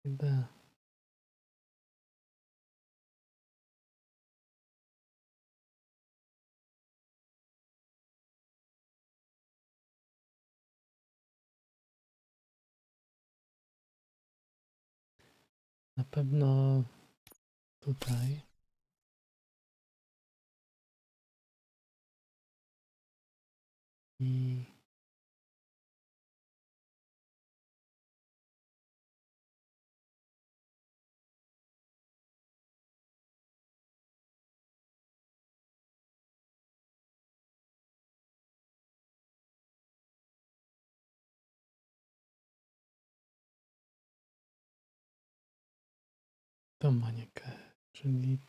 Idę. Na pewno tutaj. I to manikę, czyli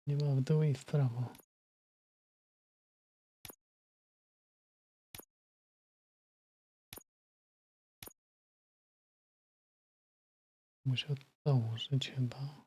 nie ma w dół i w prawo. Muszę dołożyć chyba.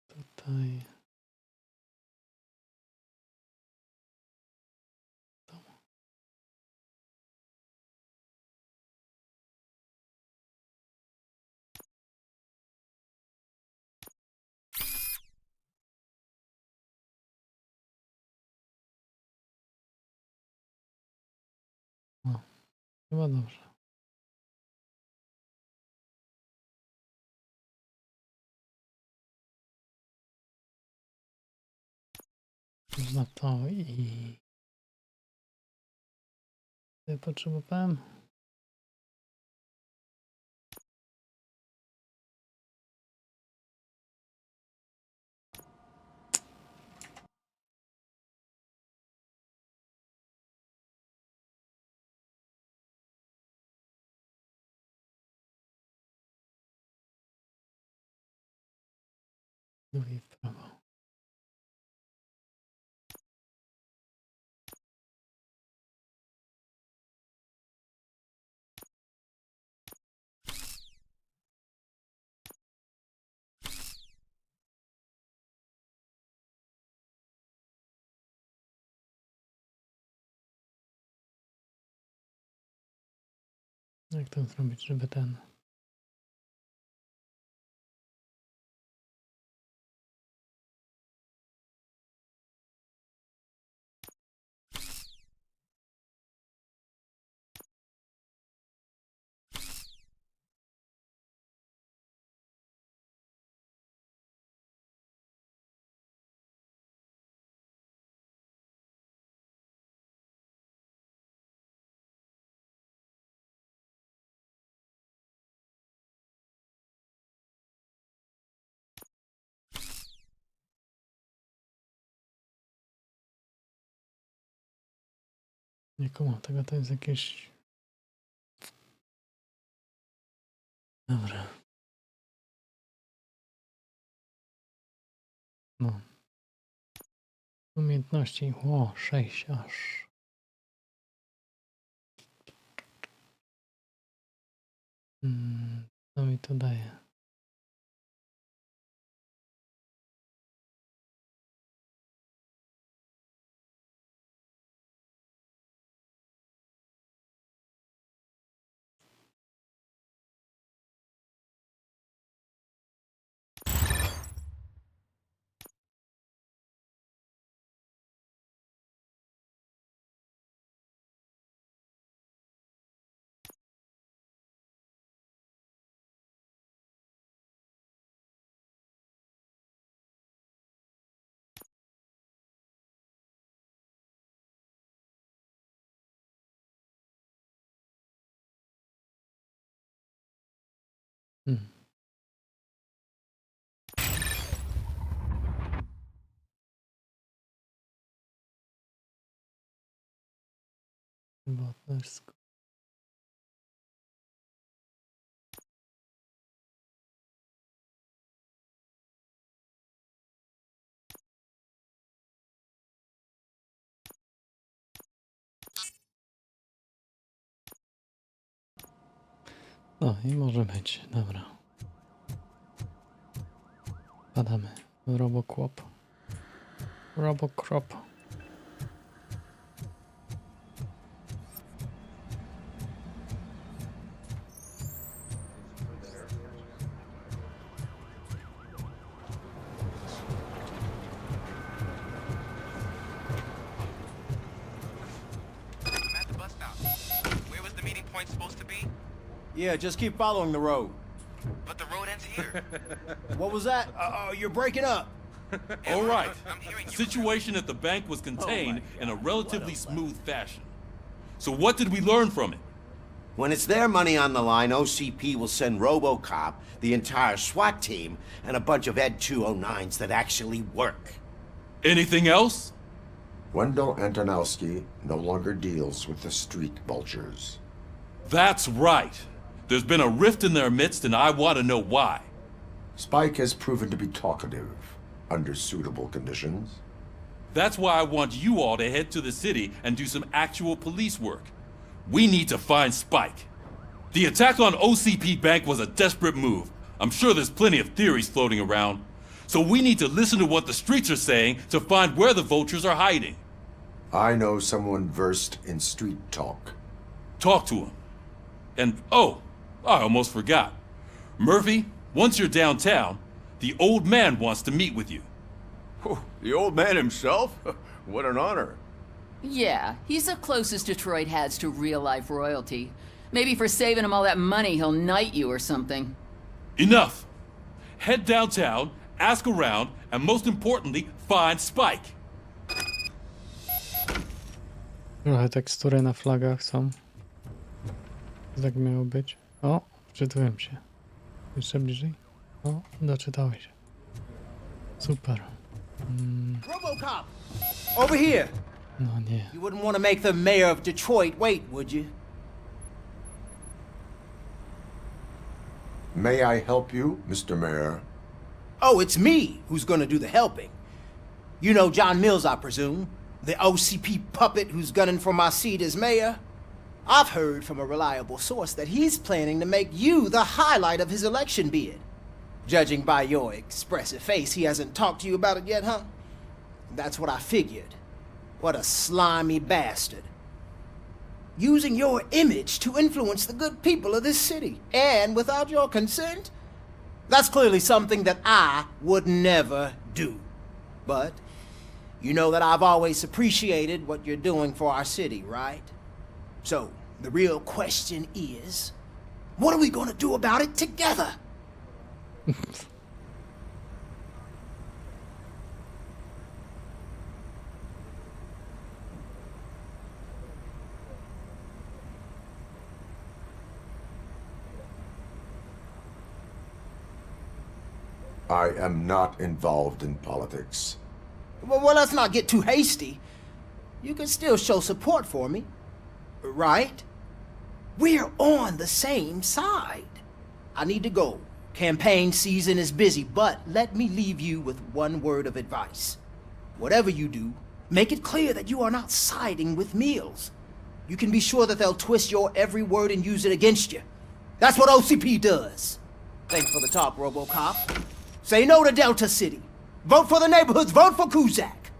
Tutaj. O, chyba dobrze. Można to i... Co potrzebowałem? Drugi w prawo. Jak to zrobić, żeby ten... Nie kumam tego, to jest jakieś... Dobra. No. Umiejętności. O, 6 aż. Co mi to daje? Chyba też. No i może być, dobra. Padamy. RoboCop. RoboCop. Yeah, just keep following the road. But the road ends here. What was that? You're breaking up. All right. The situation at the bank was contained in a relatively smooth fashion. So what did we learn from it? When it's their money on the line, OCP will send RoboCop, the entire SWAT team, and a bunch of Ed 209s that actually work. Anything else? Wendell Antonowski no longer deals with the street vultures. That's right. There's been a rift in their midst, and I want to know why. Spike has proven to be talkative, under suitable conditions. That's why I want you all to head to the city and do some actual police work. We need to find Spike. The attack on OCP Bank was a desperate move. I'm sure there's plenty of theories floating around. So we need to listen to what the streets are saying to find where the vultures are hiding. I know someone versed in street talk. Talk to him. And, oh, I almost forgot. Murphy, once you're downtown, the old man wants to meet with you. The old man himself? What an honor. Yeah, he's the closest Detroit has to real-life royalty. Maybe for saving him all that money, he'll knight you or something. Enough. Head downtown, ask around, and most importantly, find Spike. Trochę tekstury na flagach są. Tak miało być. O, wczytułem się. Jeszcze bliżej. O, doczytałeś się. Super. RoboCop! Over here! No nie. You wouldn't want to make the mayor of Detroit wait, would you? May I help you, Mr. Mayor? Oh, it's me who's gonna do the helping. You know John Mills, I presume? The OCP puppet who's gunning for my seat as mayor? I've heard from a reliable source that he's planning to make you the highlight of his election bid. Judging by your expressive face, he hasn't talked to you about it yet, huh? That's what I figured. What a slimy bastard. Using your image to influence the good people of this city, and without your consent? That's clearly something that I would never do. But you know that I've always appreciated what you're doing for our city, right? So, the real question is, what are we gonna do about it together? I am not involved in politics. Well, let's not get too hasty. You can still show support for me, right? We're on the same side. I need to go. Campaign season is busy, but let me leave you with one word of advice. Whatever you do, make it clear that you are not siding with Mills. You can be sure that they'll twist your every word and use it against you. That's what OCP does. Thanks for the talk, RoboCop. Say no to Delta City. Vote for the neighborhoods. Vote for Kuzak.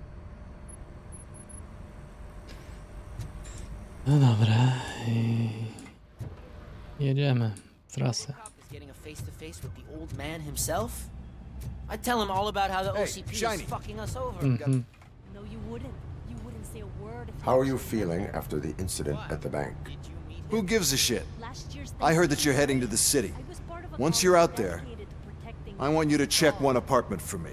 No dobra. Jedziemy w trasę. Getting a face-to-face with the old man himself? I'd tell him all about how the OCP is fucking us over. No, you wouldn't. You wouldn't say a word. How are you feeling after the incident at the bank? Who gives a shit? I heard that you're heading to the city. Once you're out there, I want you to check one apartment for me.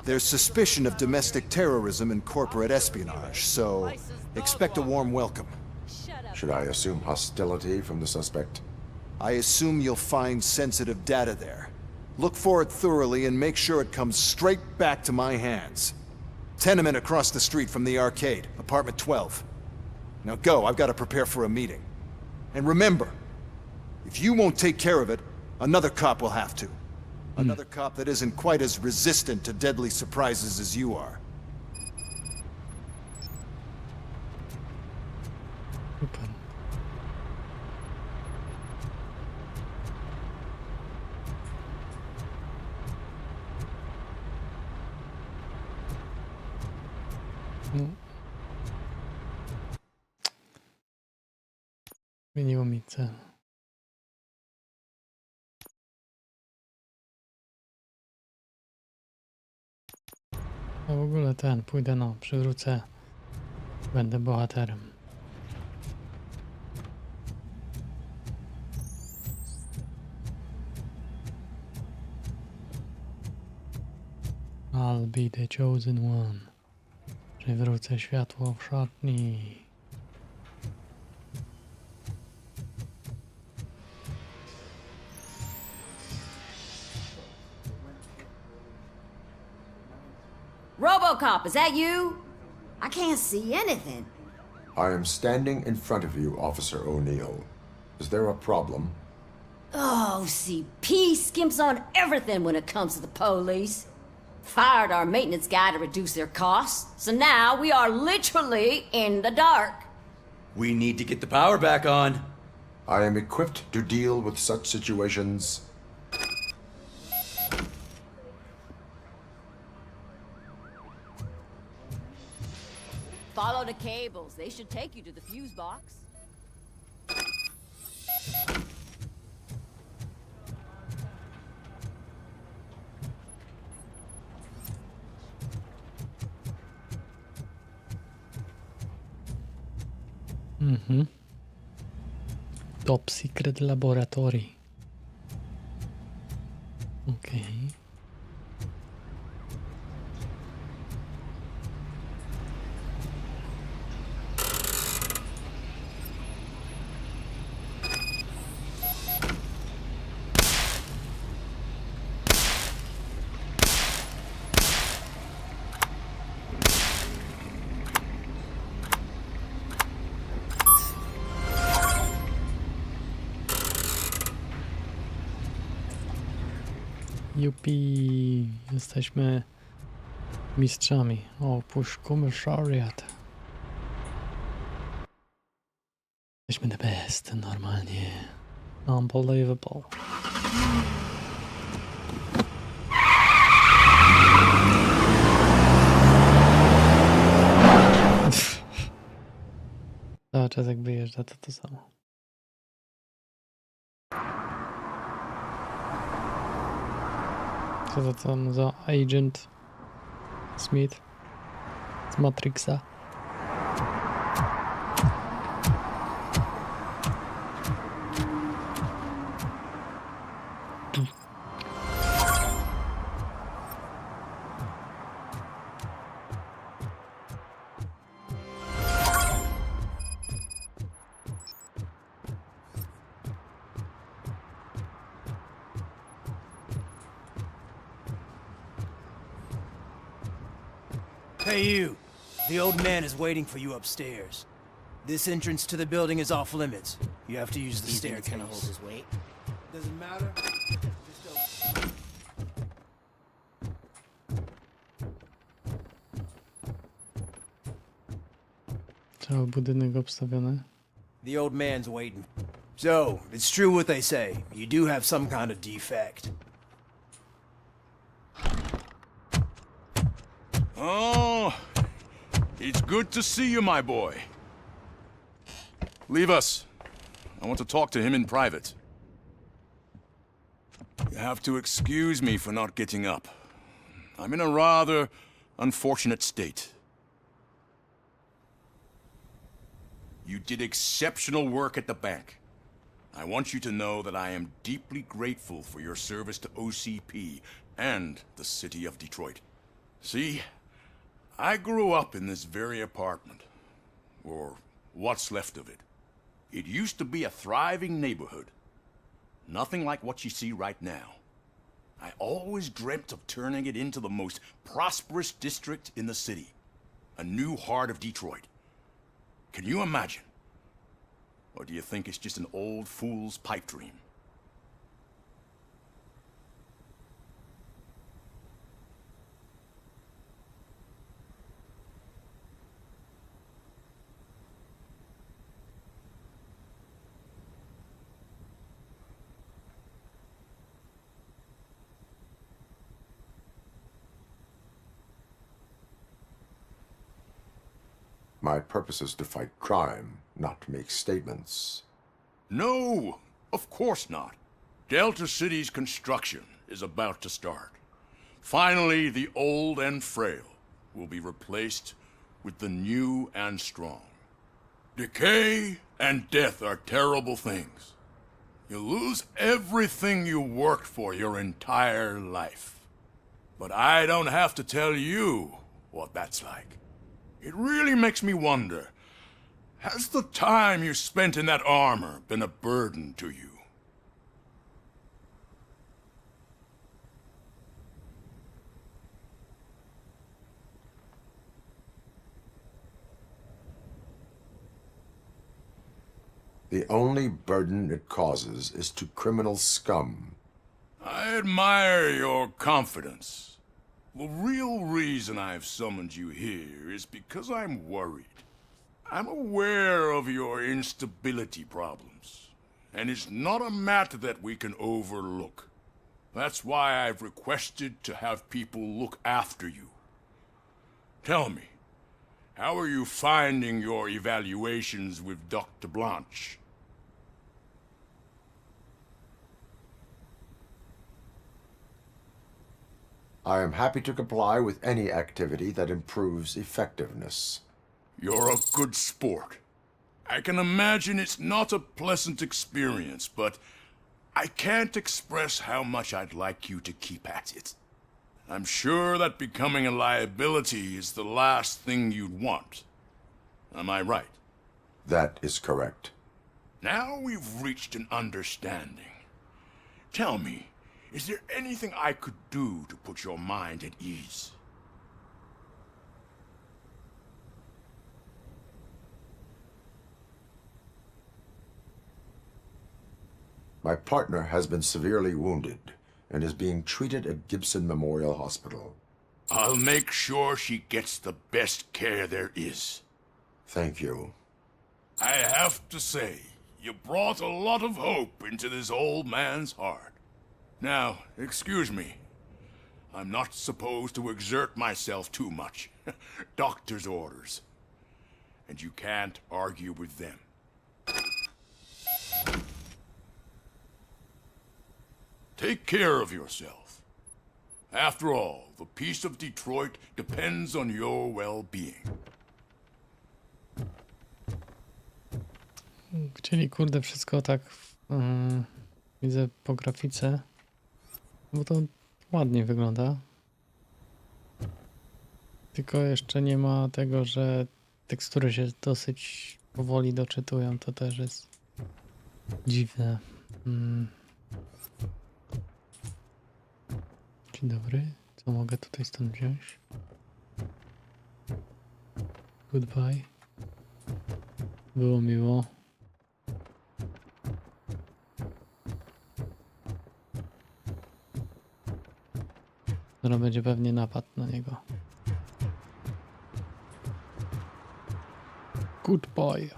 There's suspicion of domestic terrorism and corporate espionage, so expect a warm welcome. Should I assume hostility from the suspect? I assume you'll find sensitive data there. Look for it thoroughly and make sure it comes straight back to my hands. Tenement across the street from the arcade, apartment 12. Now go, I've got to prepare for a meeting. And remember, if you won't take care of it, another cop will have to. Another cop that isn't quite as resistant to deadly surprises as you are. Super. No. Zmieniło mi cel. A w ogóle pójdę, no, przywrócę. Będę bohaterem. I'll be the chosen one. Przywrócę światło w szatni. RoboCop, is that you? I can't see anything. I am standing in front of you, Officer O'Neill. Is there a problem? OCP skimps on everything when it comes to the police. Fired our maintenance guy to reduce their costs, so now we are literally in the dark. We need to get the power back on. I am equipped to deal with such situations. Follow the cables. They should take you to the fuse box. Top Secret Laboratory. Okej. Jupi, jesteśmy mistrzami. O, push komisariat. Jesteśmy the best, normalnie. Unbelievable. Cały czas jak wyjeżdża, to samo. Co to tam za agent Smith z Matrixa? Hey, you. The old man is waiting for you upstairs. This entrance to the building is off limits. You have to use the staircase. Gonna hold his weight. Doesn't matter. Cały budynek obstawiony. The old man's waiting. So, it's true what they say. You do have some kind of defect. Oh, it's good to see you, my boy. Leave us. I want to talk to him in private. You have to excuse me for not getting up. I'm in a rather unfortunate state. You did exceptional work at the bank. I want you to know that I am deeply grateful for your service to OCP and the city of Detroit. See, I grew up in this very apartment, or what's left of it. It used to be a thriving neighborhood. Nothing like what you see right now. I always dreamt of turning it into the most prosperous district in the city. A new heart of Detroit. Can you imagine? Or do you think it's just an old fool's pipe dream? My purpose is to fight crime, not to make statements. No, of course not. Delta City's construction is about to start. Finally, the old and frail will be replaced with the new and strong. Decay and death are terrible things. You lose everything you worked for your entire life. But I don't have to tell you what that's like. It really makes me wonder, has the time you spent in that armor been a burden to you? The only burden it causes is to criminal scum. I admire your confidence. The real reason I've summoned you here is because I'm worried. I'm aware of your instability problems, and it's not a matter that we can overlook. That's why I've requested to have people look after you. Tell me, how are you finding your evaluations with Dr. Blanche? I am happy to comply with any activity that improves effectiveness. You're a good sport. I can imagine it's not a pleasant experience, but I can't express how much I'd like you to keep at it. I'm sure that becoming a liability is the last thing you'd want. Am I right? That is correct. Now we've reached an understanding. Tell me, is there anything I could do to put your mind at ease? My partner has been severely wounded, and is being treated at Gibson Memorial Hospital. I'll make sure she gets the best care there is. Thank you. I have to say, you brought a lot of hope into this old man's heart. Now, excuse me. I'm not supposed to exert myself too much. Doctor's orders. And you can't argue with them. Take care of yourself. After all, the peace of Detroit depends on your well-being. Chcieli, kurde, wszystko tak widzę po grafice, bo to ładnie wygląda. Tylko jeszcze nie ma tego, że tekstury się dosyć powoli doczytują, to też jest dziwne. Dzień dobry, co mogę tutaj stąd wziąć? Goodbye. Było miło. Zaraz będzie pewnie napad na niego. Goodbye.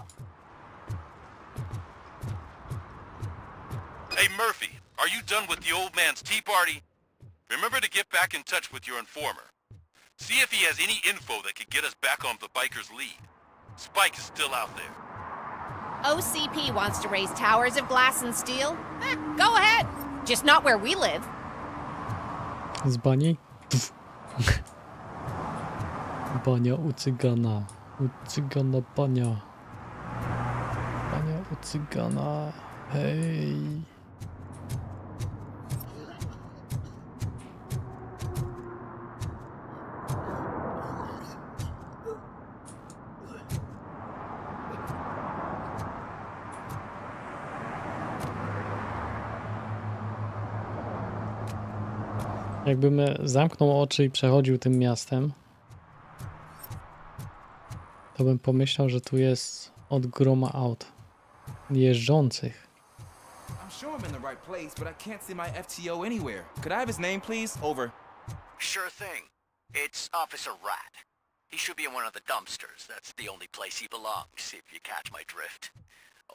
Hey, Murphy, are you done with the old man's tea party? Remember to get back in touch with your informer. See if he has any info that could get us back on the biker's lead. Spike is still out there. OCP wants to raise towers of glass and steel? Go ahead. Just not where we live. Z bani? Bania u cygana. U cygana bania. Bania u cygana. Hej. Jakbym zamknął oczy i przechodził tym miastem, to bym pomyślał, że tu jest od groma aut jeżdżących. I'm sure I'm in the right place, but I can't see my FTO anywhere. Could I have his name, please? Over. Sure thing. It's Officer Rat. He should be in one of the dumpsters. That's the only place he belongs, if you catch my drift.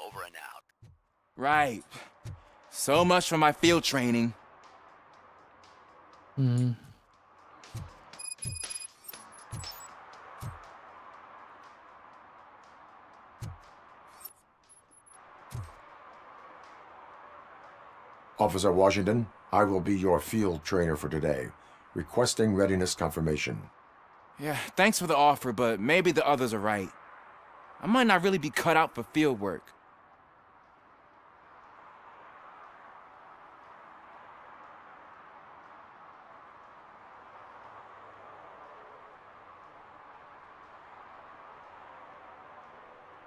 Over and out. Right. So much for my field training. Officer Washington, I will be your field trainer for today. Requesting readiness confirmation. Yeah, thanks for the offer, but maybe the others are right. I might not really be cut out for field work.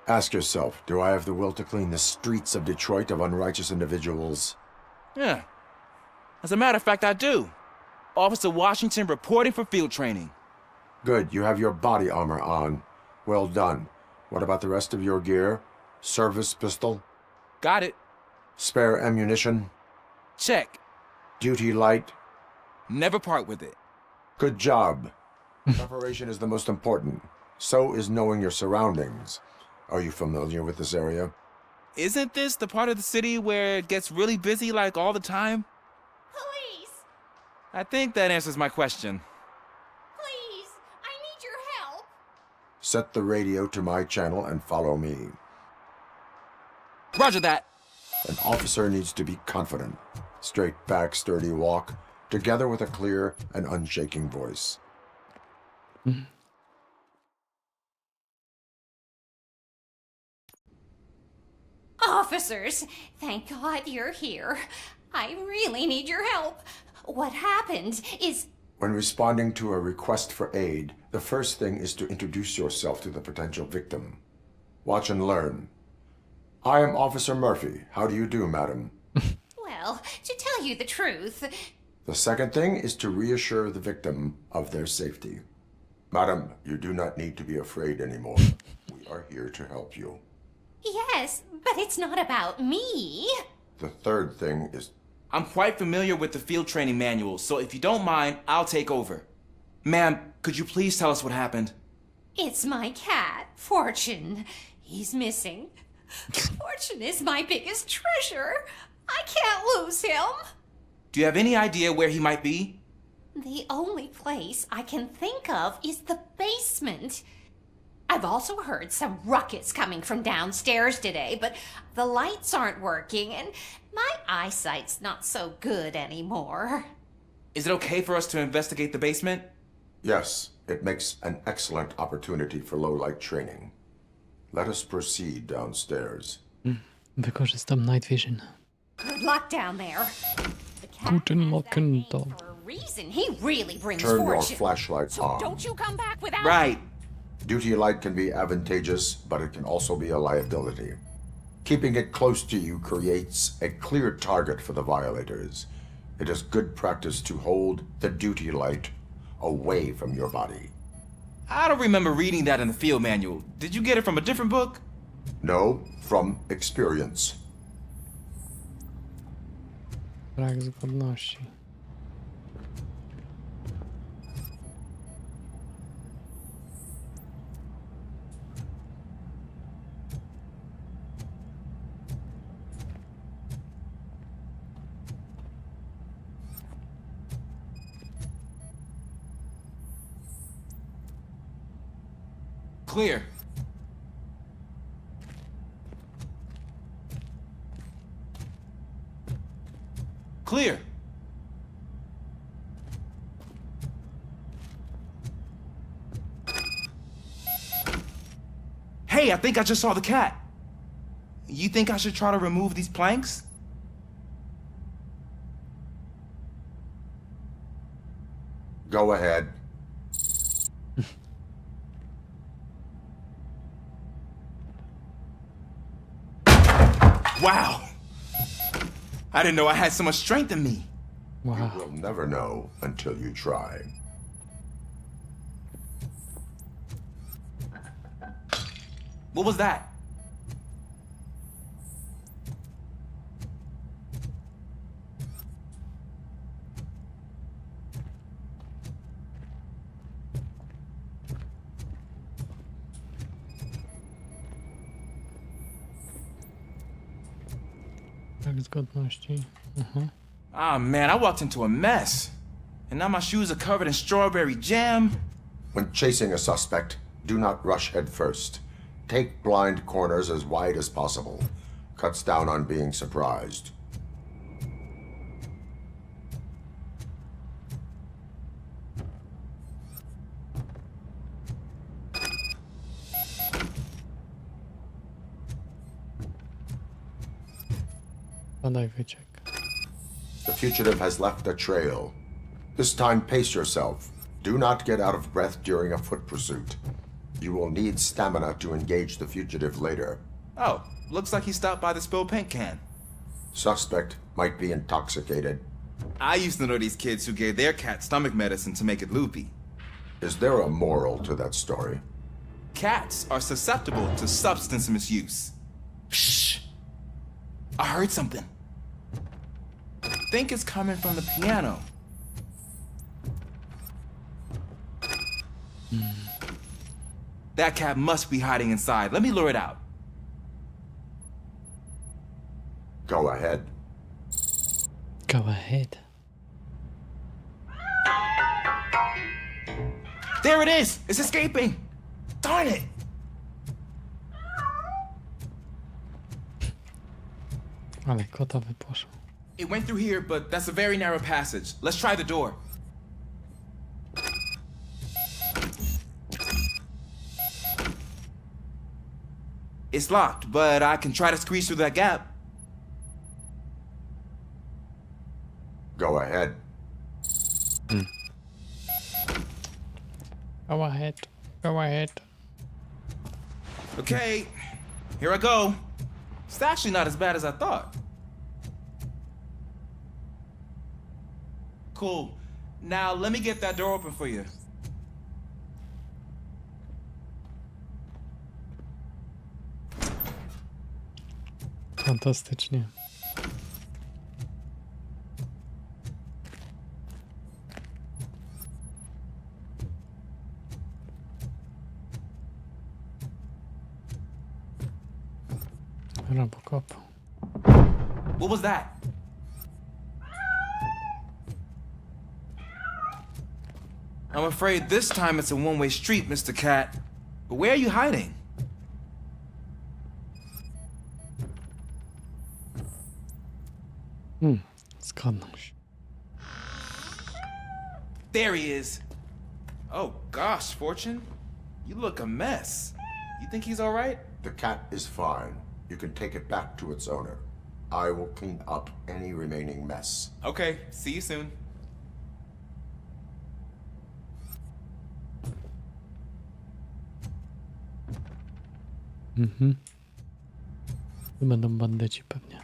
Ask yourself, do I have the will to clean the streets of Detroit of unrighteous individuals? Yeah. As a matter of fact, I do. Officer Washington reporting for field training. Good, you have your body armor on. Well done. What about the rest of your gear? Service pistol? Got it. Spare ammunition? Check. Duty light? Never part with it. Good job. Preparation is the most important. So is knowing your surroundings. Are you familiar with this area? Isn't this the part of the city where it gets really busy like all the time? Police! I think that answers my question. Please! I need your help! Set the radio to my channel and follow me. Roger that! An officer needs to be confident. Straight back, sturdy walk, together with a clear and unshaking voice. Officers, thank God you're here. I really need your help. What happened is... When responding to a request for aid, the first thing is to introduce yourself to the potential victim. Watch and learn. I am Officer Murphy. How do you do, madam? Well, to tell you the truth... The second thing is to reassure the victim of their safety. Madam, you do not need to be afraid anymore. We are here to help you. Yes, but it's not about me. The third thing is I'm quite familiar with the field training manual, so if you don't mind, I'll take over. Ma'am, could you please tell us what happened? It's my cat, Fortune. He's missing. Fortune is my biggest treasure. I can't lose him. Do you have any idea where he might be? The only place I can think of is the basement. I've also heard some ruckus coming from downstairs today, but the lights aren't working and my eyesight's not so good anymore. Is it okay for us to investigate the basement? Yes, it makes an excellent opportunity for low-light training. Let us proceed downstairs. Wykorzystam night vision. Good luck down there. The cat Guten has that Morgen, name dog. for a reason. He really brings Turn your fortune. flashlight So on. don't you come back without Right. Duty light can be advantageous, but it can also be a liability. Keeping it close to you creates a clear target for the violators. It is good practice to hold the duty light away from your body. I don't remember reading that in the field manual. Did you get it from a different book? No, from experience. Brak zgodności. Clear. Clear. Hey, I think I just saw the cat. You think I should try to remove these planks? Go ahead. Wow. I didn't know I had so much strength in me. Wow. You will never know until you try. What was that? Brak zgodności. Ah, man, I walked into a mess. And now my shoes are covered in strawberry jam. When chasing a suspect, do not rush head first. Take blind corners as wide as possible. Cuts down on being surprised. Badaj wyciek. The fugitive has left a trail. This time, pace yourself. Do not get out of breath during a foot pursuit. You will need stamina to engage the fugitive later. Oh, looks like he stopped by the spilled paint can. Suspect might be intoxicated. I used to know these kids who gave their cat stomach medicine to make it loopy. Is there a moral to that story? Cats are susceptible to substance misuse. Shh! I heard something. I think it's coming from the piano. That cat must be hiding inside. Let me lure it out. Go ahead. Go ahead. There it is! It's escaping! Darn it! Ale kota wyposzło. It went through here, but that's a very narrow passage. Let's try the door. It's locked, but I can try to squeeze through that gap. Go ahead. Go ahead. Go ahead. Okay, here I go. It's actually not as bad as I thought. Cool. Now let me get that door open for you. Fantastycznie. RoboCop. What was that? I'm afraid this time it's a one-way street, Mr. Cat. But where are you hiding? Zgadnąć. There he is. Oh gosh, Fortune. You look a mess. You think he's all right? The cat is fine. You can take it back to its owner. I will clean up any remaining mess. Okay, see you soon. To będą bandyci pewnie.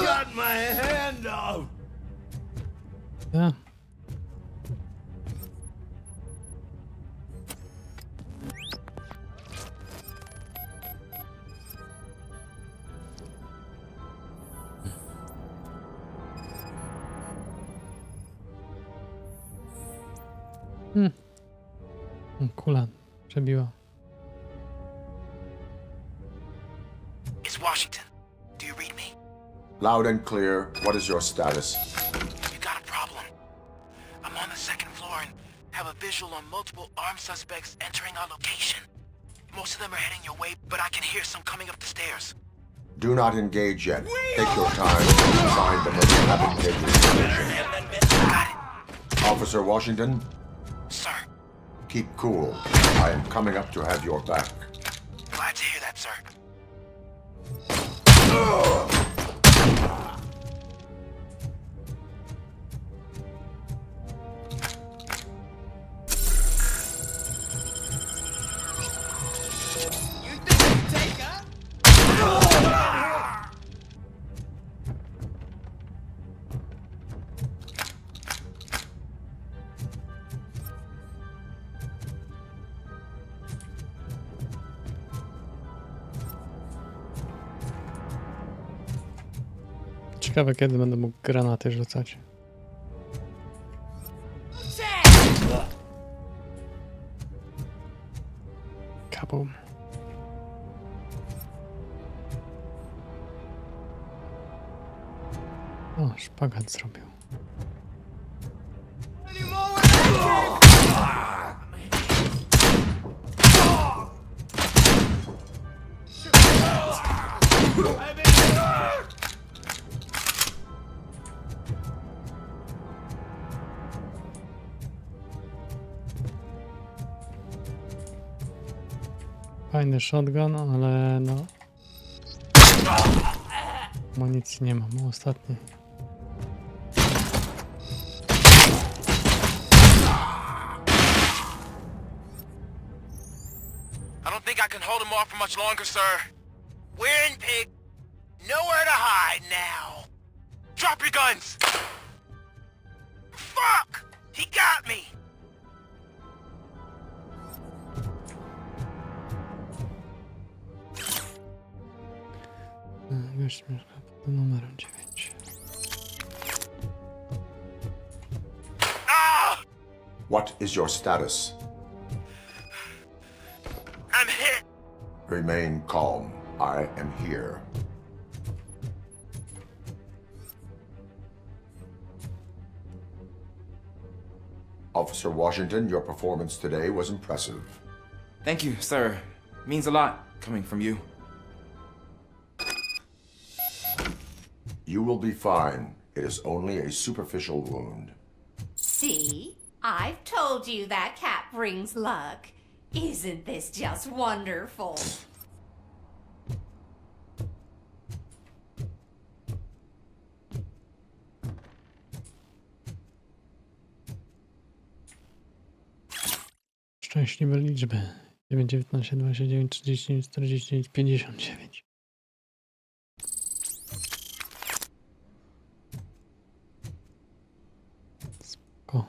Got my hand off! Ja. Kula przebiła. It's Washington. Do you read me? Loud and clear. What is your status? You got a problem. I'm on the second floor and have a visual on multiple armed suspects entering our location. Most of them are heading your way, but I can hear some coming up the stairs. Do not engage yet. Take your time and find the most advantageous position. Got it. Officer Washington, Sir, keep cool. I am coming up to have your back. glad to hear that, sir. Ciekawe, kiedy będę mógł granaty rzucać. Kabum. O, szpagat zrobił. Fajny shotgun, ale no... Amunicji nie mam, ostatni. I don't think I can hold him off for much longer, sir. We're in pig. Nowhere to hide now. Drop your guns! Fuck! He got me! Gość mieszka pod numerem 9. What is your status? I'm hit. Remain calm. I am here. Officer Washington, your performance today was impressive. Thank you, sir. Means a lot coming from you. You will be fine. It is only a superficial wound. See? I've told you that cat brings luck. Isn't this just wonderful? Szczęśliwe liczby. 9, 19, 29, 39, 49, 59. Spoko.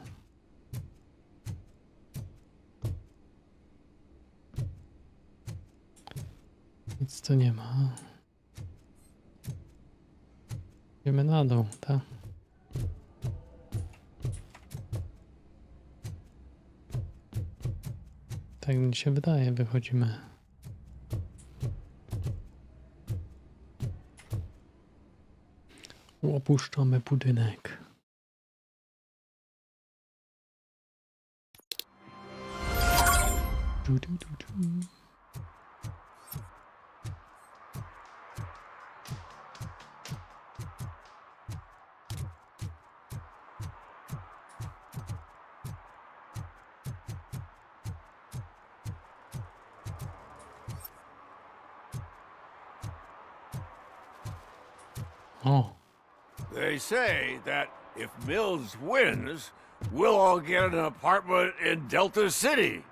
Nic tu nie ma. Idziemy na dół, tak? Tak mi się wydaje, wychodzimy. Opuszczamy budynek. O. They say that if Mills wins, we'll all get an apartment in Delta City.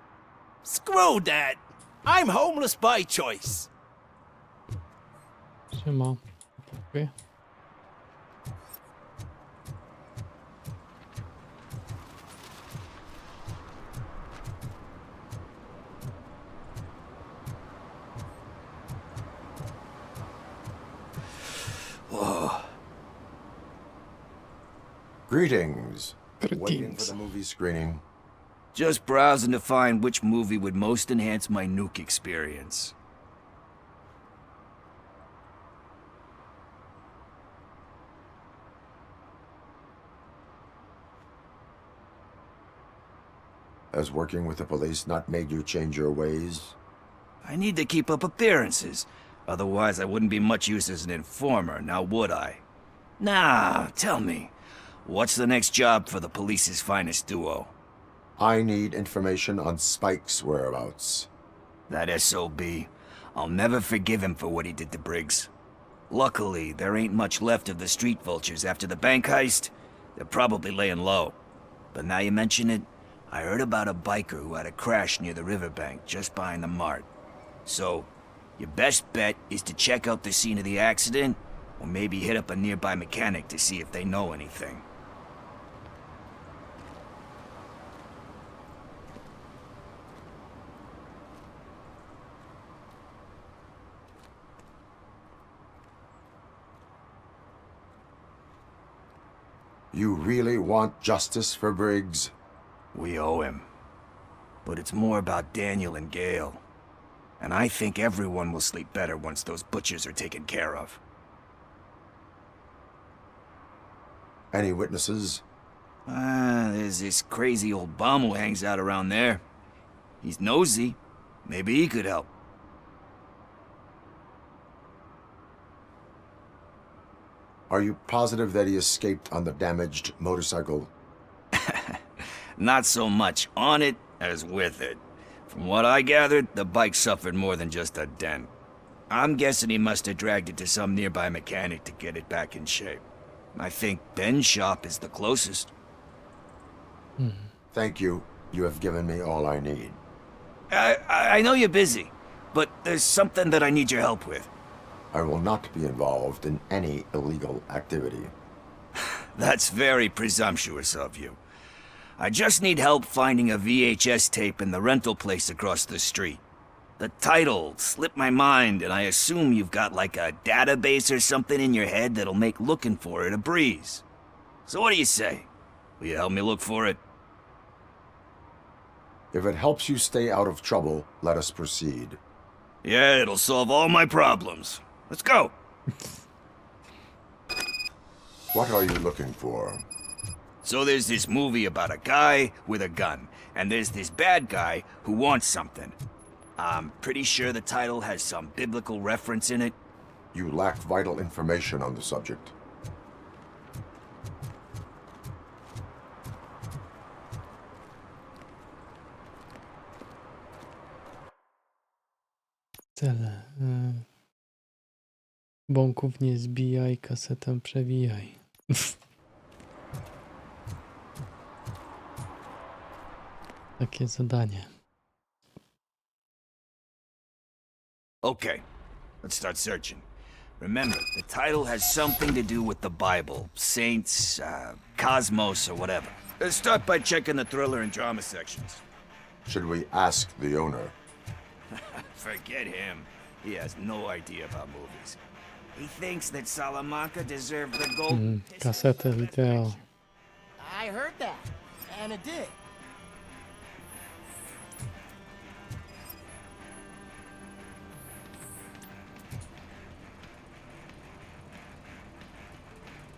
Screw that! I'm homeless by choice. Siema. Dziękuję. Greetings. Waiting for the movie screening. Just browsing to find which movie would most enhance my nuke experience. Has working with the police not made you change your ways? I need to keep up appearances. Otherwise, I wouldn't be much use as an informer, now would I? Nah, tell me. What's the next job for the police's finest duo? I need information on Spike's whereabouts. That SOB. I'll never forgive him for what he did to Briggs. Luckily, there ain't much left of the street vultures after the bank heist. They're probably laying low. But now you mention it, I heard about a biker who had a crash near the riverbank just behind the mart. So, your best bet is to check out the scene of the accident, or maybe hit up a nearby mechanic to see if they know anything. You really want justice for Briggs? We owe him. But it's more about Daniel and Gale. And I think everyone will sleep better once those butchers are taken care of. Any witnesses? There's this crazy old bum who hangs out around there. He's nosy. Maybe he could help. Are you positive that he escaped on the damaged motorcycle? Not so much on it as with it. From what I gathered, the bike suffered more than just a dent. I'm guessing he must have dragged it to some nearby mechanic to get it back in shape. I think Ben's shop is the closest. Thank you. You have given me all I need. I know you're busy, but there's something that I need your help with. I will not be involved in any illegal activity. That's very presumptuous of you. I just need help finding a VHS tape in the rental place across the street. The title slipped my mind, and I assume you've got like a database or something in your head that'll make looking for it a breeze. So what do you say? Will you help me look for it? If it helps you stay out of trouble, let us proceed. Yeah, it'll solve all my problems. Let's go. What are you looking for? So there's this movie about a guy with a gun, and there's this bad guy who wants something. I'm pretty sure the title has some biblical reference in it. You lack vital information on the subject. Tyle. Bąków nie zbijaj, kasetę przewijaj. Takie zadanie. Okay, let's start searching. Remember, the title has something to do with the Bible, saints, cosmos, or whatever. Let's start by checking the thriller and drama sections. Should we ask the owner? Forget him. He has no idea about movies. He thinks that Salamanca deserved the gold. Kasetę wideo. I heard that, and it did.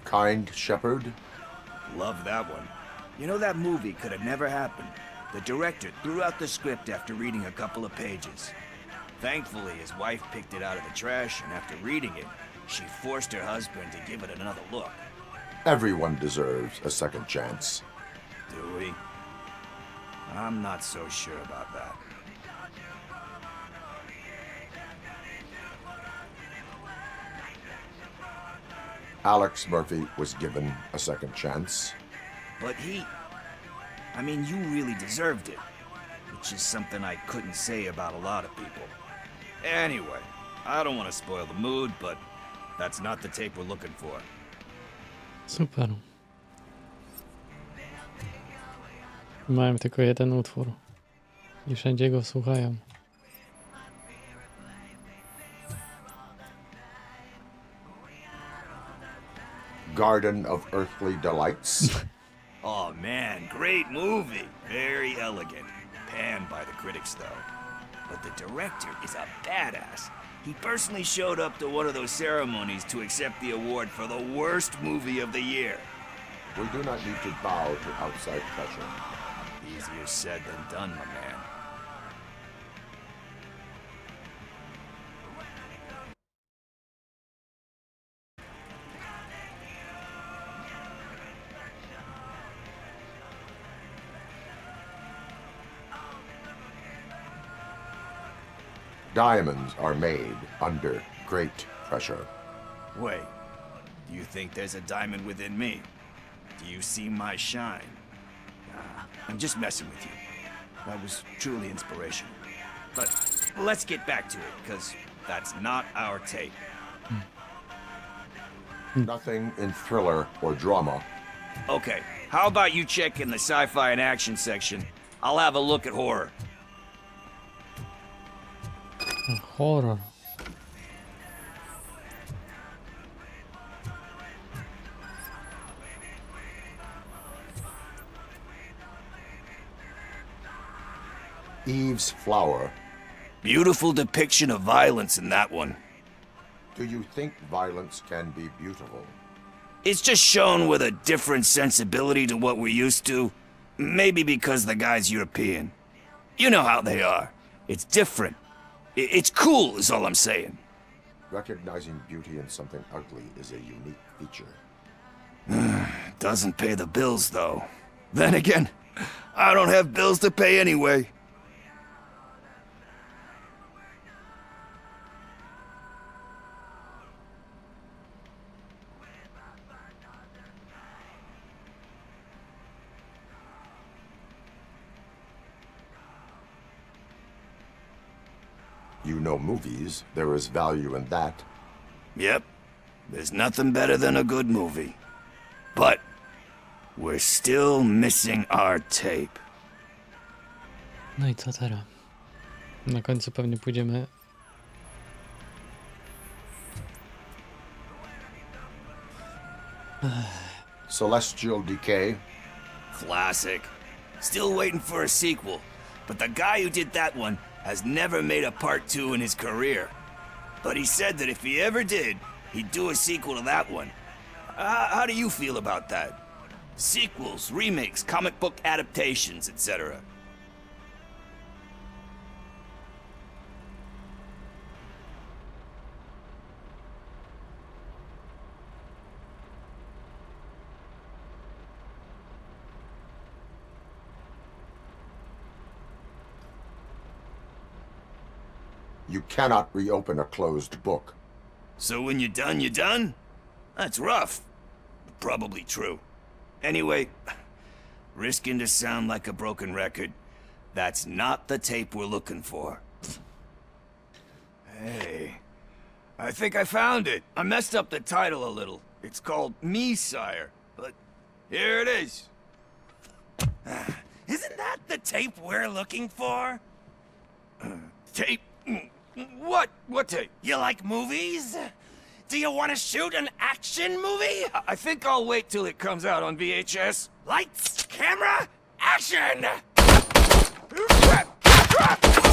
Kind Shepherd? Love that one. You know, that movie could have never happened. The director threw out the script after reading a couple of pages. Thankfully, his wife picked it out of the trash, and after reading it, she forced her husband to give it another look. Everyone deserves a second chance. Do we? I'm not so sure about that. Alex Murphy was given a second chance. But I mean, you really deserved it. Which is something I couldn't say about a lot of people. Anyway, I don't want to spoil the mood, but that's not the tape we're looking for. Super. Mają tylko jeden utwór. I wszędzie go słuchają. Garden of Earthly Delights. Oh man, great movie. Very elegant. Panned by the critics though. But the director is a badass. He personally showed up to one of those ceremonies to accept the award for the worst movie of the year. We do not need to bow to outside pressure. Easier said than done, my man. Diamonds are made under great pressure. Wait, do you think there's a diamond within me? Do you see my shine? Nah, I'm just messing with you. That was truly inspirational. But let's get back to it, because that's not our tape. Nothing in thriller or drama. Okay, how about you check in the sci-fi and action section? I'll have a look at horror. Horror. Eve's Flower. Beautiful depiction of violence in that one. Do you think violence can be beautiful? It's just shown with a different sensibility to what we're used to. Maybe because the guy's European. You know how they are. It's different. It's cool, is all I'm saying. Recognizing beauty in something ugly is a unique feature. Doesn't pay the bills, though. Then again, I don't have bills to pay anyway. You know movies. There is value in that. Yep. There's nothing better than a good movie. But we're still missing our tape. No i co teraz? Na końcu pewnie pójdziemy. Celestial Decay. Classic. Still waiting for a sequel. But the guy who did that one has never made a part 2 in his career. But he said that if he ever did, he'd do a sequel to that one. How do you feel about that? Sequels, remakes, comic book adaptations, etc. You cannot reopen a closed book. So when you're done, you're done? That's rough. Probably true. Anyway, risking to sound like a broken record, that's not the tape we're looking for. Hey, I think I found it. I messed up the title a little. It's called Me, Sire, but here it is. Isn't that the tape we're looking for? Tape? What tape? You like movies? Do you want to shoot an action movie? I think I'll wait till it comes out on VHS. Lights, camera, action!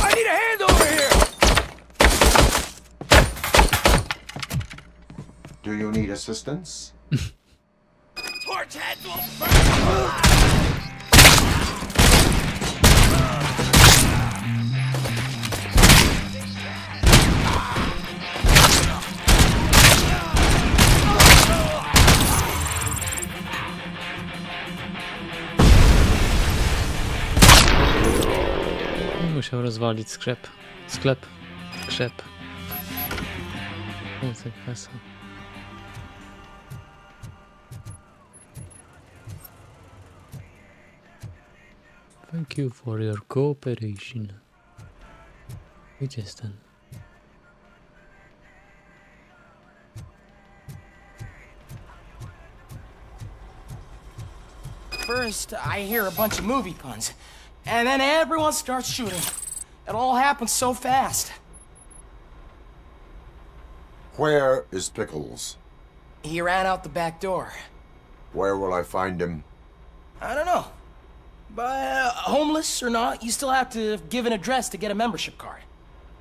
I need a hand over here! Do you need assistance? Torch heads will burn! Musiał rozwalić sklep. Skrzep. Więcej kwesa. Thank you for your cooperation. Gdzie jest ten? First, I hear a bunch of movie puns, and then everyone starts shooting. It all happens so fast. Where is Pickles? He ran out the back door. Where will I find him? I don't know. But homeless or not, you still have to give an address to get a membership card.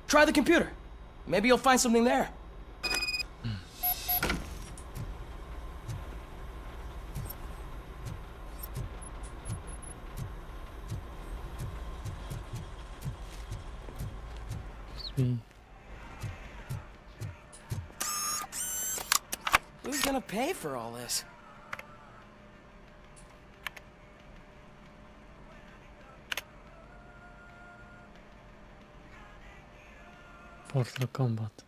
Try the computer. Maybe you'll find something there. Who's gonna pay for all this? Portal Combat.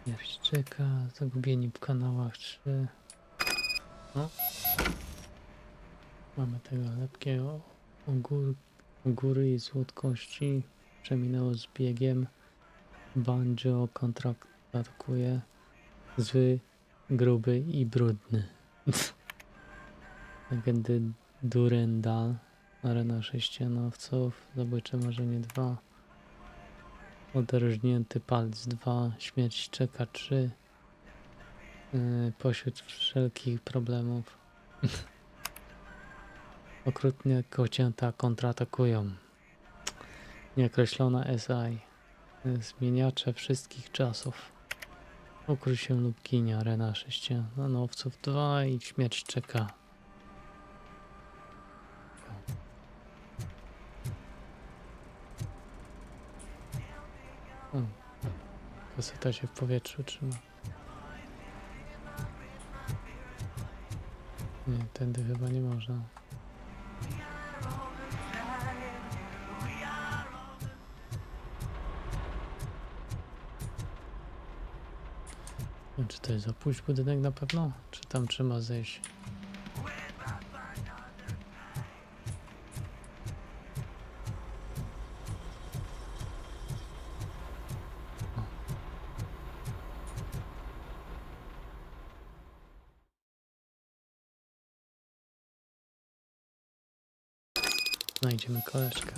Śmierć czeka, zagubieni w kanałach 3. No. Mamy tego lepkiego góry i słodkości. Przeminęło z biegiem. Banjo kontrakt atakuje. Zły, gruby i brudny. Legendy Durendal. Arena sześcianowców. Zabójcze marzenie 2. Oderżnięty palc 2. Śmierć czeka 3. Pośród wszelkich problemów. Okrutnie kocięta kontratakują. Nieokreślona SI. Zmieniacze wszystkich czasów. Ukryj się lub ginie. Arena sześcianowców 2 i śmierć czeka. Kaseta się w powietrzu trzyma. Nie, tędy chyba nie można. Czy to jest opuść budynek na pewno? Czy tam trzeba zejść? Znajdziemy koleżkę.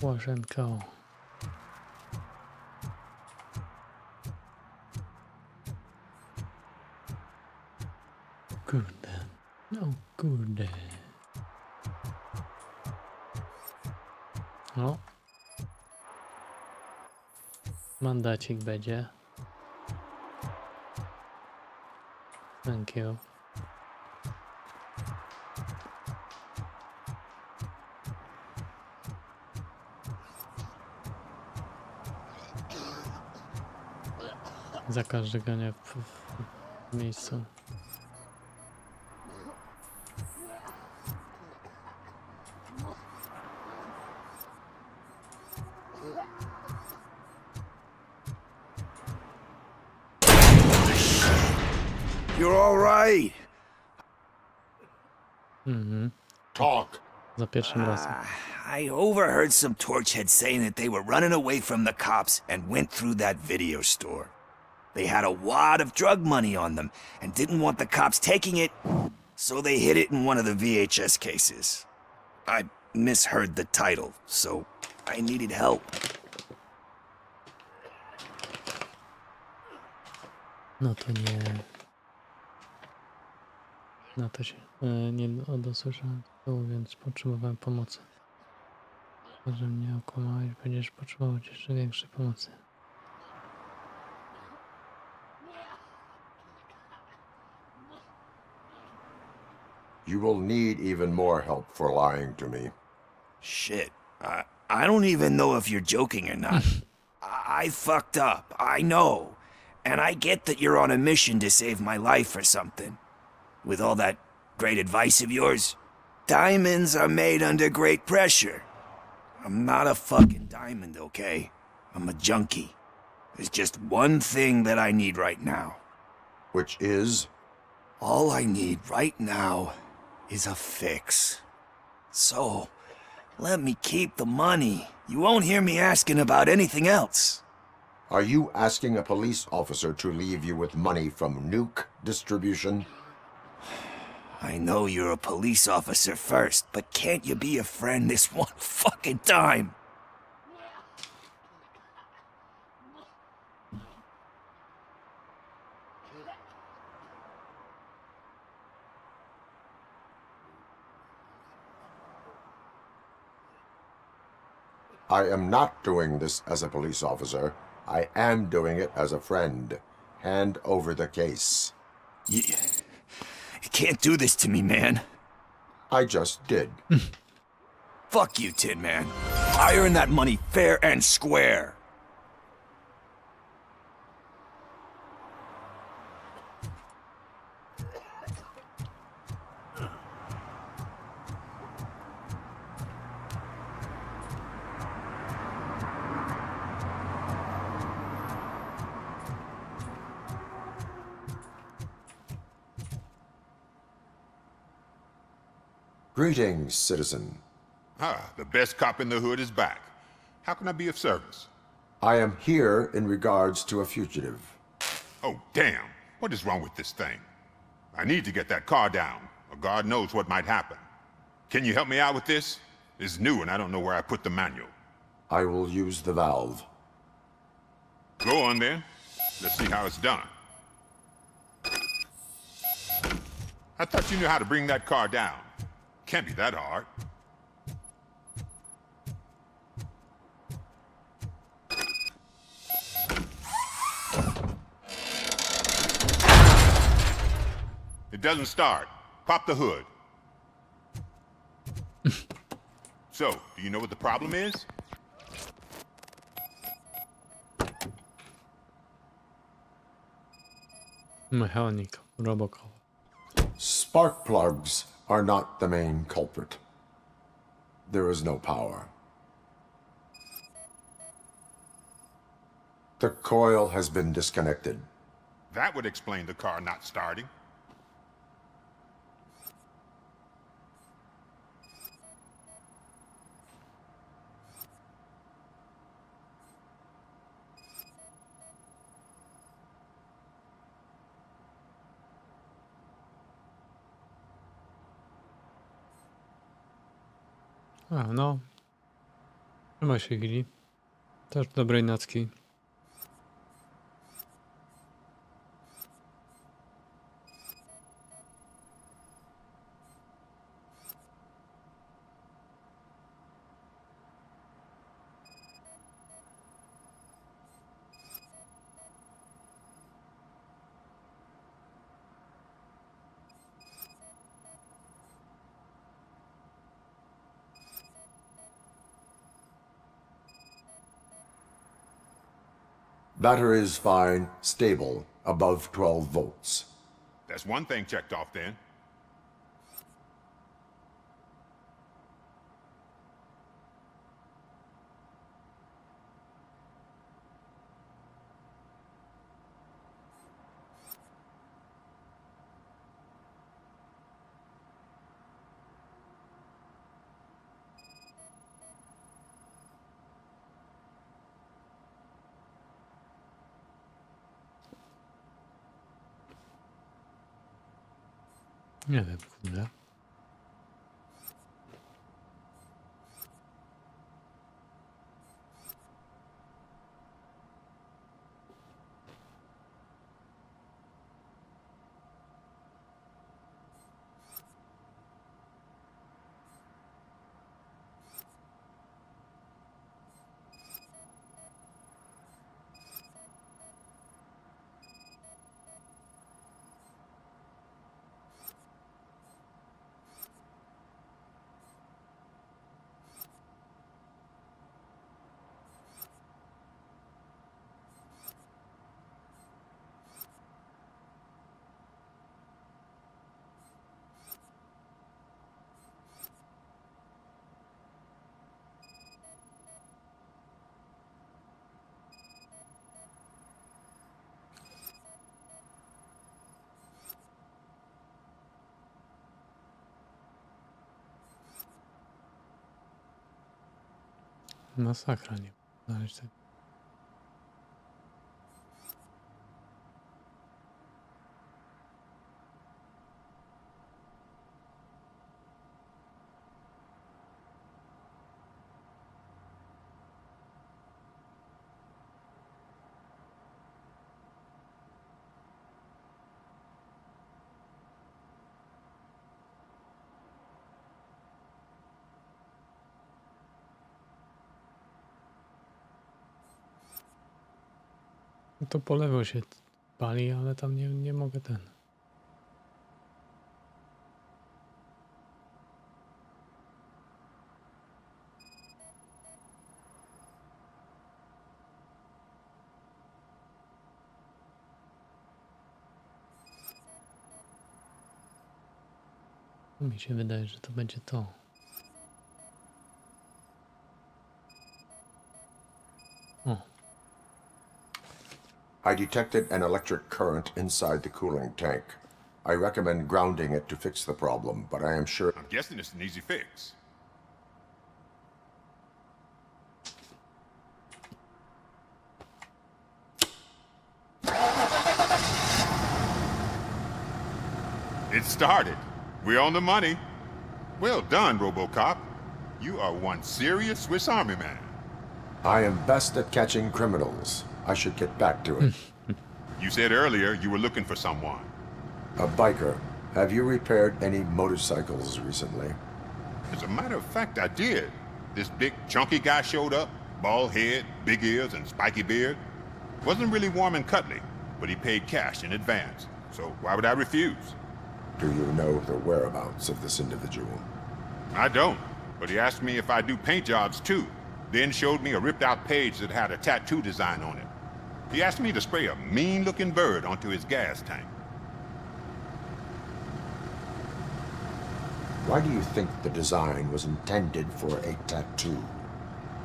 Łażenka. Kurde. No kurde. O. Mandacik będzie. Thank you. Zakaz żegania w miejscu. You're all right. Talk. Za pierwszym razem. I overheard some torchheads saying that they were running away from the cops and went through that video store. They had a wad of drug money on them and didn't want the cops taking it, so they hid it in one of the VHS cases. I misheard the title, so I needed help. No to nie. No to się nie dosłyszałem tytułu, więc potrzebowałem pomocy. Że mnie okłamałeś, będziesz potrzebować jeszcze większej pomocy. You will need even more help for lying to me. Shit, I don't even know if you're joking or not. I fucked up, I know. And I get that you're on a mission to save my life or something. With all that great advice of yours, diamonds are made under great pressure. I'm not a fucking diamond, okay? I'm a junkie. There's just one thing that I need right now. Which is? All I need right now is a fix. So, let me keep the money. You won't hear me asking about anything else. Are you asking a police officer to leave you with money from nuke distribution? I know you're a police officer first, but can't you be a friend this one fucking time? I am not doing this as a police officer. I am doing it as a friend. Hand over the case. You can't do this to me, man. I just did. Fuck you, Tin Man. I earned that money fair and square. Greetings, citizen. Ah, the best cop in the hood is back. How can I be of service? I am here in regards to a fugitive. Oh, damn. What is wrong with this thing? I need to get that car down, or God knows what might happen. Can you help me out with this? It's new and I don't know where I put the manual. I will use the valve. Go on then. Let's see how it's done. I thought you knew how to bring that car down. Can't be that hard. It doesn't start. Pop the hood. So, do you know what the problem is? Mechanik, RoboCop. Spark plugs are not the main culprit. There is no power. The coil has been disconnected. That would explain the car not starting. A, no. Trzymaj się, Gili. Też dobrej nocki. Battery is fine, stable, above 12 volts. That's one thing checked off then. Nie wiem, kurde. Masakra, nie znaleźć tego. To po lewo się pali, ale tam nie mogę ten. Mi się wydaje, że to będzie to. O. I detected an electric current inside the cooling tank. I recommend grounding it to fix the problem, but I am sure... I'm guessing it's an easy fix. It started. We're on the money. Well done, RoboCop. You are one serious Swiss Army man. I am best at catching criminals. I should get back to it. You said earlier you were looking for someone. A biker. Have you repaired any motorcycles recently? As a matter of fact, I did. This big, chunky guy showed up. Bald head, big ears, and spiky beard. Wasn't really warm and cuddly, but he paid cash in advance. So why would I refuse? Do you know the whereabouts of this individual? I don't, but he asked me if I do paint jobs too. Then showed me a ripped-out page that had a tattoo design on it. He asked me to spray a mean-looking bird onto his gas tank. Why do you think the design was intended for a tattoo?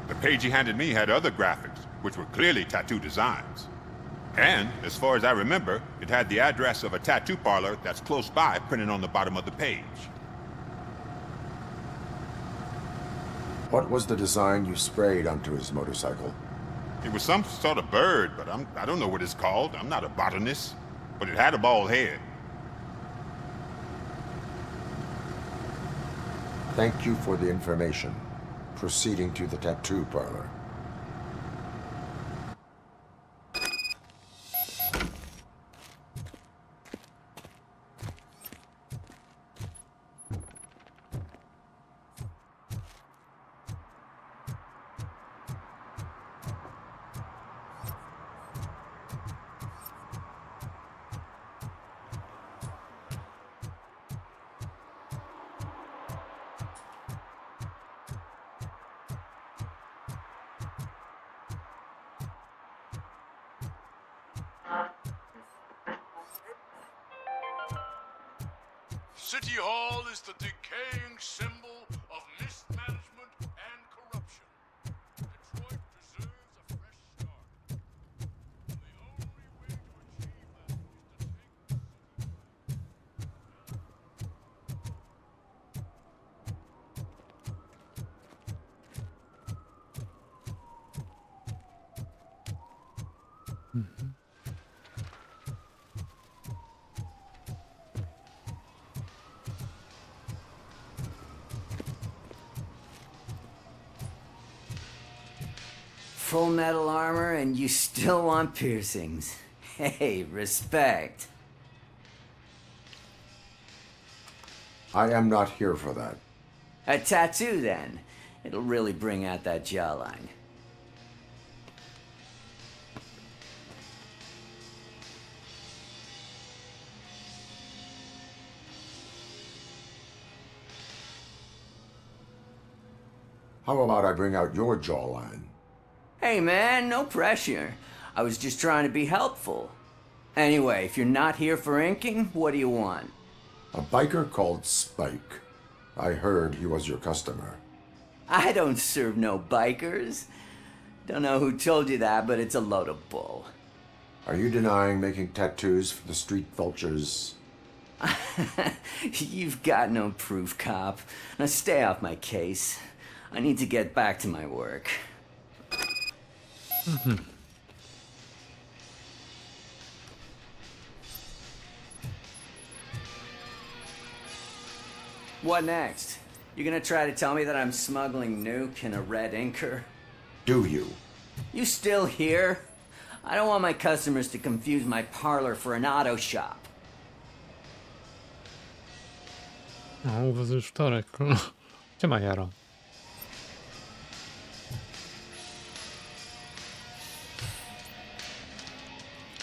The page he handed me had other graphics, which were clearly tattoo designs. And, as far as I remember, it had the address of a tattoo parlor that's close by printed on the bottom of the page. What was the design you sprayed onto his motorcycle? It was some sort of bird, but I don't know what it's called. I'm not a botanist. But it had a bald head. Thank you for the information. Proceeding to the tattoo parlor. City Hall is the decaying symbol of mismanagement and corruption. Detroit deserves a fresh start. And the only way to achieve that is to take the city Mhm. full metal armor and you still want piercings. Hey, respect. I am not here for that. A tattoo, then. It'll really bring out that jawline. How about I bring out your jawline? Hey, man, no pressure. I was just trying to be helpful. Anyway, if you're not here for inking, what do you want? A biker called Spike. I heard he was your customer. I don't serve no bikers. Don't know who told you that, but it's a load of bull. Are you denying making tattoos for the street vultures? You've got no proof, cop. Now stay off my case. I need to get back to my work. What next? You gonna try to tell me that I'm smuggling nuke in a red inker? Do you? You still here? I don't want my customers to confuse my parlor for an auto shop. No, u was już wtorek. Gdzie ma Jaro?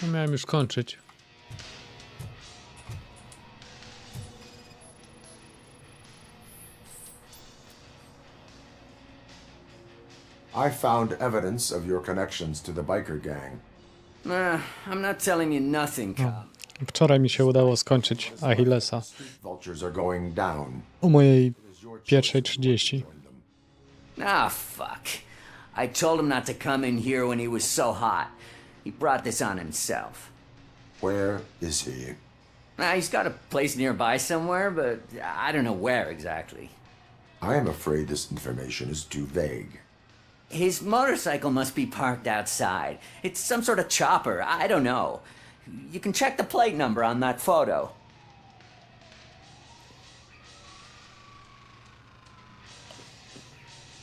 No, miałem już kończyć. I found evidence of your connections to the biker gang. I'm not telling you nothing, cop. Wczoraj mi się udało skończyć Achillesa Vultures are going down. o mojej 1:30. Ah, fuck. I told him not to come in here when he was so hot. He brought this on himself. Where is he? He's got a place nearby somewhere, but I don't know where exactly. I am afraid this information is too vague. His motorcycle must be parked outside. It's some sort of chopper. I don't know. You can check the plate number on that photo.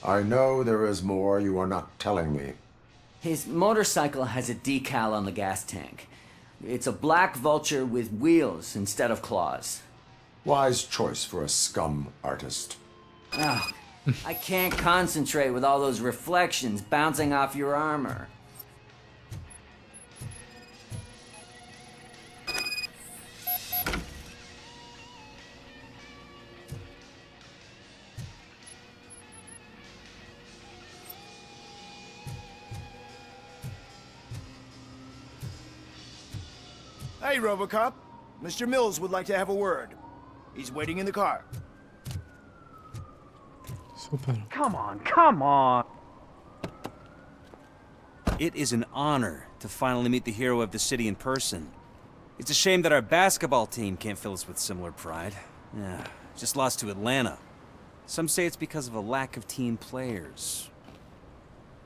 I know there is more you are not telling me. His motorcycle has a decal on the gas tank. It's a black vulture with wheels instead of claws. Wise choice for a scum artist. Oh, I can't concentrate with all those reflections bouncing off your armor. Hey, RoboCop. Mr. Mills would like to have a word. He's waiting in the car. Super. Come on, come on! It is an honor to finally meet the hero of the city in person. It's a shame that our basketball team can't fill us with similar pride. Yeah, just lost to Atlanta. Some say it's because of a lack of team players.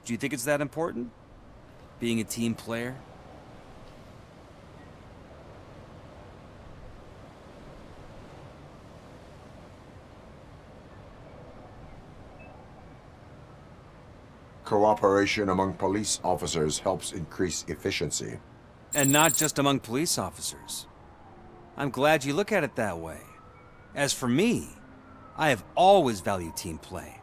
Do you think it's that important? Being a team player? Cooperation among police officers helps increase efficiency. And not just among police officers. I'm glad you look at it that way. As for me, I have always valued team play.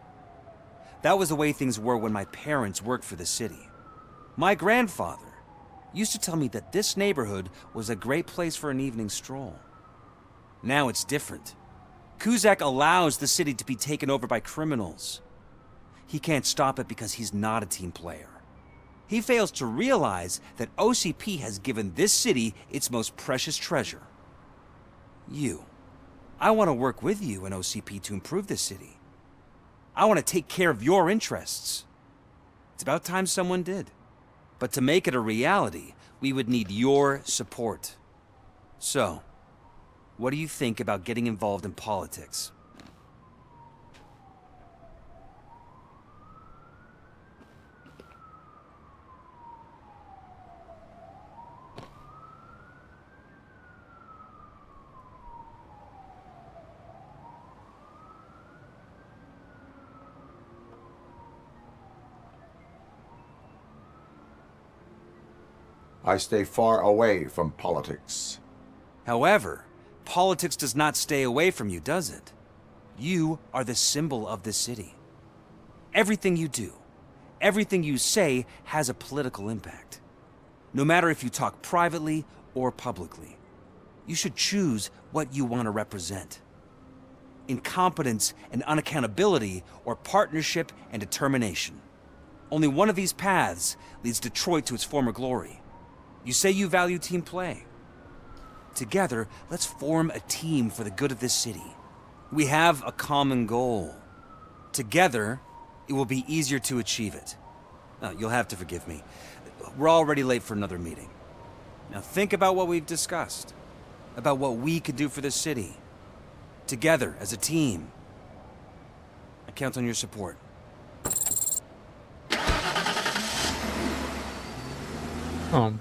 That was the way things were when my parents worked for the city. My grandfather used to tell me that this neighborhood was a great place for an evening stroll. Now it's different. Kuzak allows the city to be taken over by criminals. He can't stop it because he's not a team player. He fails to realize that OCP has given this city its most precious treasure. You. I want to work with you and OCP to improve this city. I want to take care of your interests. It's about time someone did. But to make it a reality, we would need your support. So, what do you think about getting involved in politics? I stay far away from politics. However, politics does not stay away from you, does it? You are the symbol of this city. Everything you do, everything you say has a political impact. No matter if you talk privately or publicly, you should choose what you want to represent. Incompetence and unaccountability, or partnership and determination. Only one of these paths leads Detroit to its former glory. You say you value team play. Together, let's form a team for the good of this city. We have a common goal. Together, it will be easier to achieve it. You'll have to forgive me. We're already late for another meeting. Now think about what we've discussed. About what we could do for this city. Together, as a team. I count on your support. O.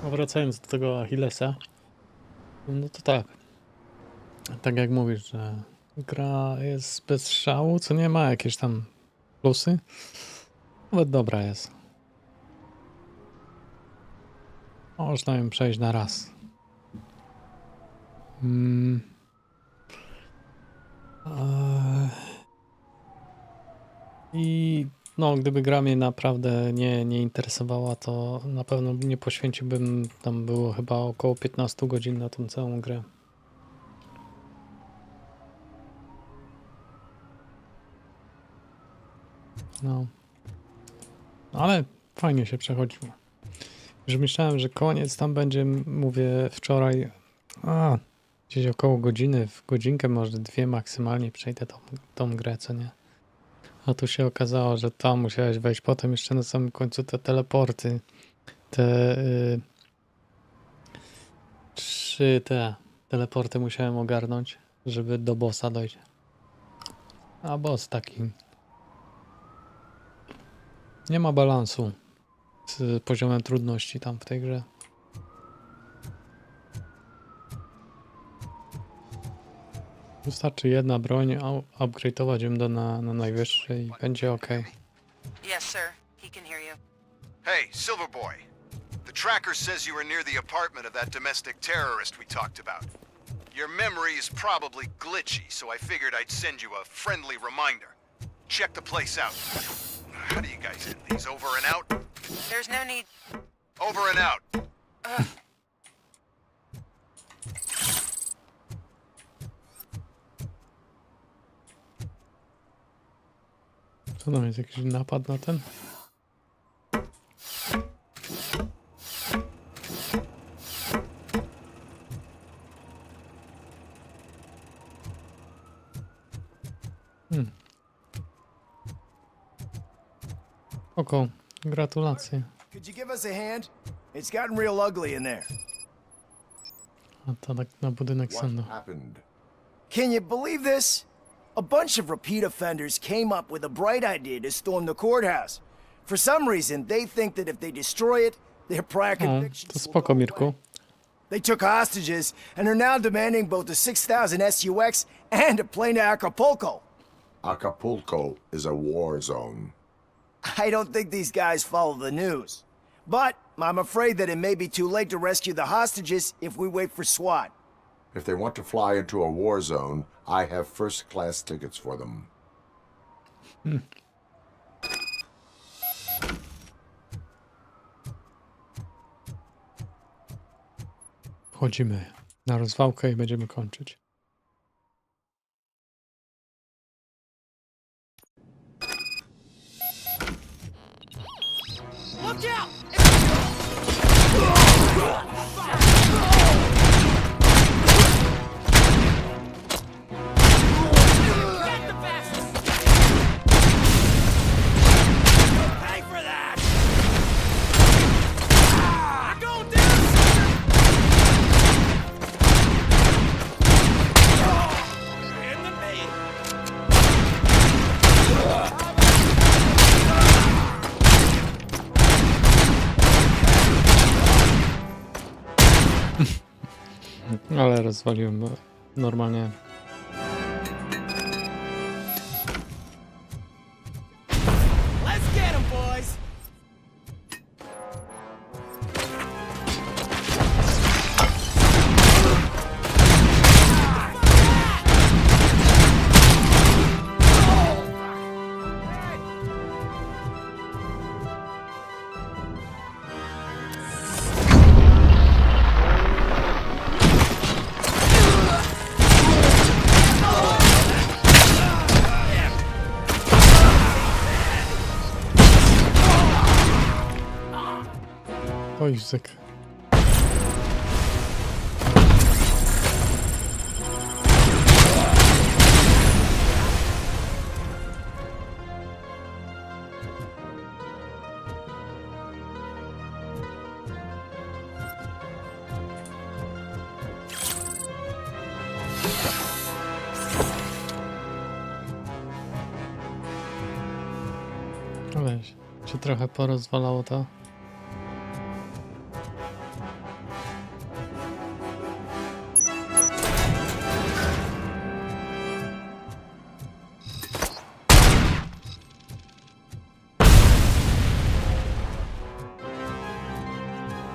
A wracając do tego Achillesa, no to tak. Tak jak mówisz, że gra jest bez szału, co nie ma jakieś tam plusy. Nawet dobra jest. Można ją przejść na raz. I no, gdyby gra mnie naprawdę nie interesowała, to na pewno nie poświęciłbym, tam było chyba około 15 godzin na tą całą grę. No. Ale fajnie się przechodziło. Już myślałem, że koniec tam będzie, mówię wczoraj, gdzieś około godziny, w godzinkę, może dwie maksymalnie przejdę tą grę, co nie? A tu się okazało, że tam musiałeś wejść, potem jeszcze na samym końcu te teleporty, trzy teleporty musiałem ogarnąć, żeby do bossa dojść. A boss taki... Nie ma balansu z poziomem trudności tam w tej grze. Wystarczy jedna broń, upgrade'ować ją na najwyższy i będzie ok. Yes, sir. He can hear you. Hey, Silverboy. The tracker says you were near the apartment of that domestic terrorist we talked about. Your memory is probably glitchy, so I figured I'd send you a friendly reminder. Check the place out. How do you guys end these? Over and out? There's no need. Over and out. Co tam jest, jakiś napad na ten? Oko, gratulacje. Could you give us a hand? It's gotten real ugly in there. A to tak na budynek sądu. Can you believe this? A bunch of repeat offenders came up with a bright idea to storm the courthouse. For some reason, they think that if they destroy it, their prior convictions... To spoko, Mirku. They took hostages and are now demanding both a 6,000 SUX and a plane to Acapulco. Acapulco is a war zone. I don't think these guys follow the news. But I'm afraid that it may be too late to rescue the hostages if we wait for SWAT. If they want to fly into a war zone, I have first-class tickets for them. Wchodzimy na rozwałkę i będziemy kończyć. Look out! Pay for that! Go down! Into me! Ale rozwaliłem normalnie. Let's get 'em, boys! Oj, zyk. Weź, się trochę porozwalało to.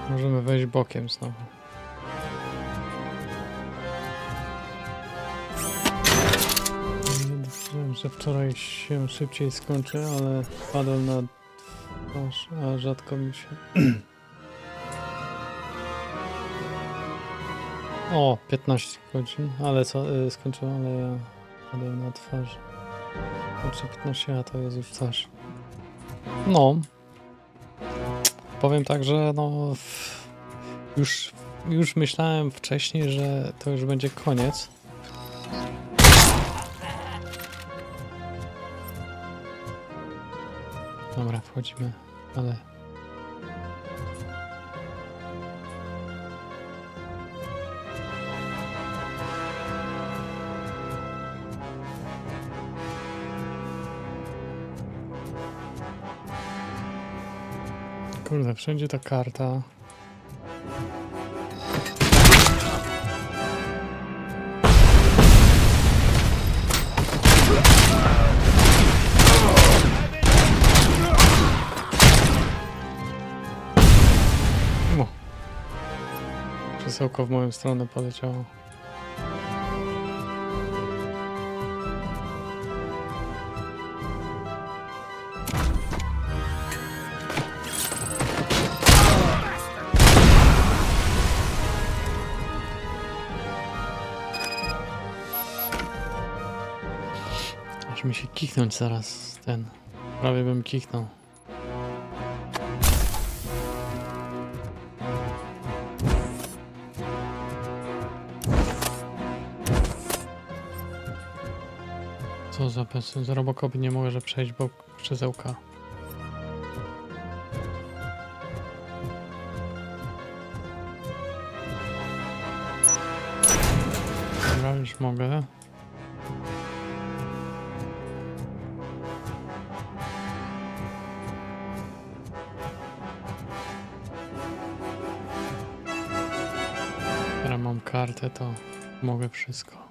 Możemy wejść bokiem znowu. Wiem, że wczoraj się szybciej skończy, ale padłem na twarz, a rzadko mi się... O, 15 godzin, ale co, skończyłem, ale ja padłem na twarz. Znaczy 15, a to jest już twarz. No. Powiem tak, że no... Już myślałem wcześniej, że to już będzie koniec. Dobra, wchodzimy, ale... Kurde, wszędzie ta karta. O. Krzesełko w moją stronę poleciało. Aż mi się kichnąć zaraz ten. Prawie bym kichnął. Co za bez... Z RoboCop nie może przejść, bo krzesełka. Dobra, już mogę. Teraz mam kartę, to mogę wszystko.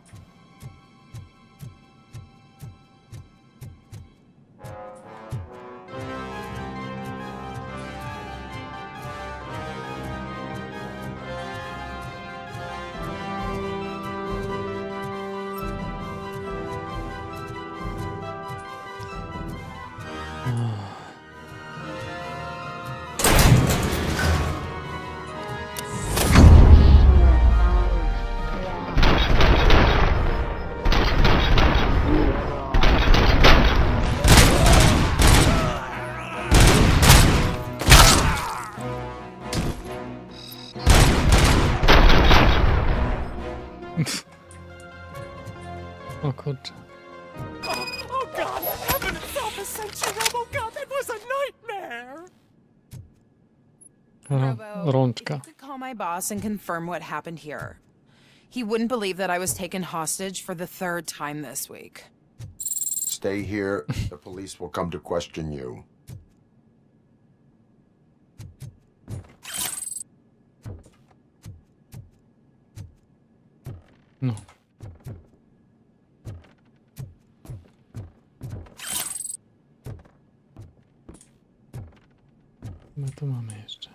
O kurczę. Oh God, heaven itself has sent you, RoboCop. It was a nightmare. Rączka. Could call my boss and confirm what happened here. He wouldn't believe that I was taken hostage for the third time this week. Stay here. The police will come to question you. No. My tu mamy jeszcze.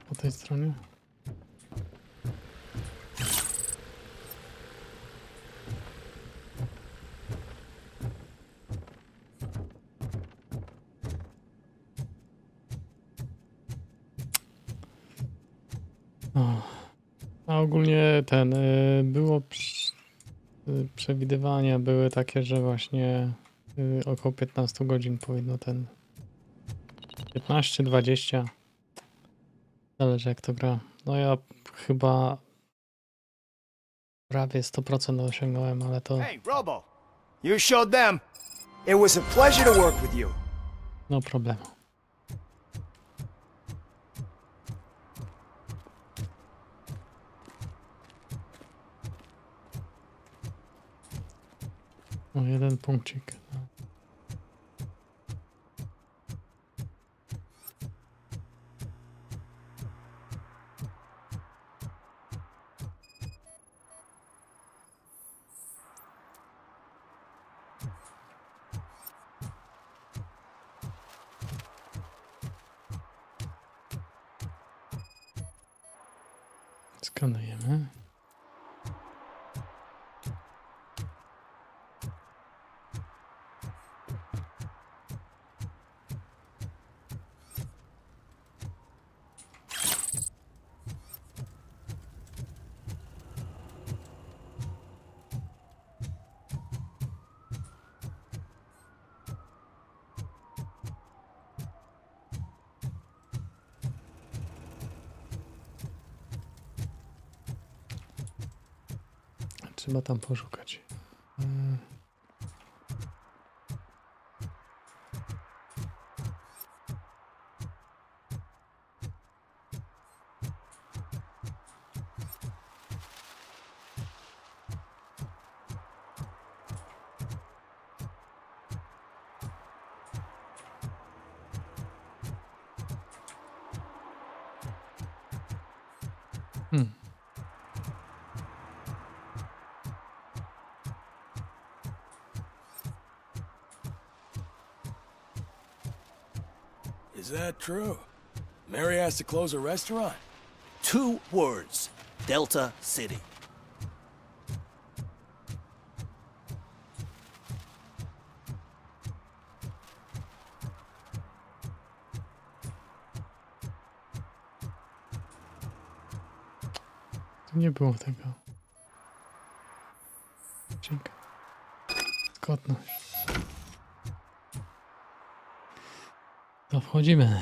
Po tej stronie? No. A ogólnie było przewidywania były takie, że właśnie około 15 godzin powinno 15-20. Zależy jak to gra. No ja chyba prawie 100% osiągnąłem, ale to Hey, Robo! You showed them. It was a pleasure to work with you. no problemu. O, jeden punkcik. No. Skanujemy. Trzeba tam poszukać. Is that true? Mary has to close a restaurant? 2 words. Delta City. Tu nie było tego. Dzięki. Zgodność. To wchodzimy.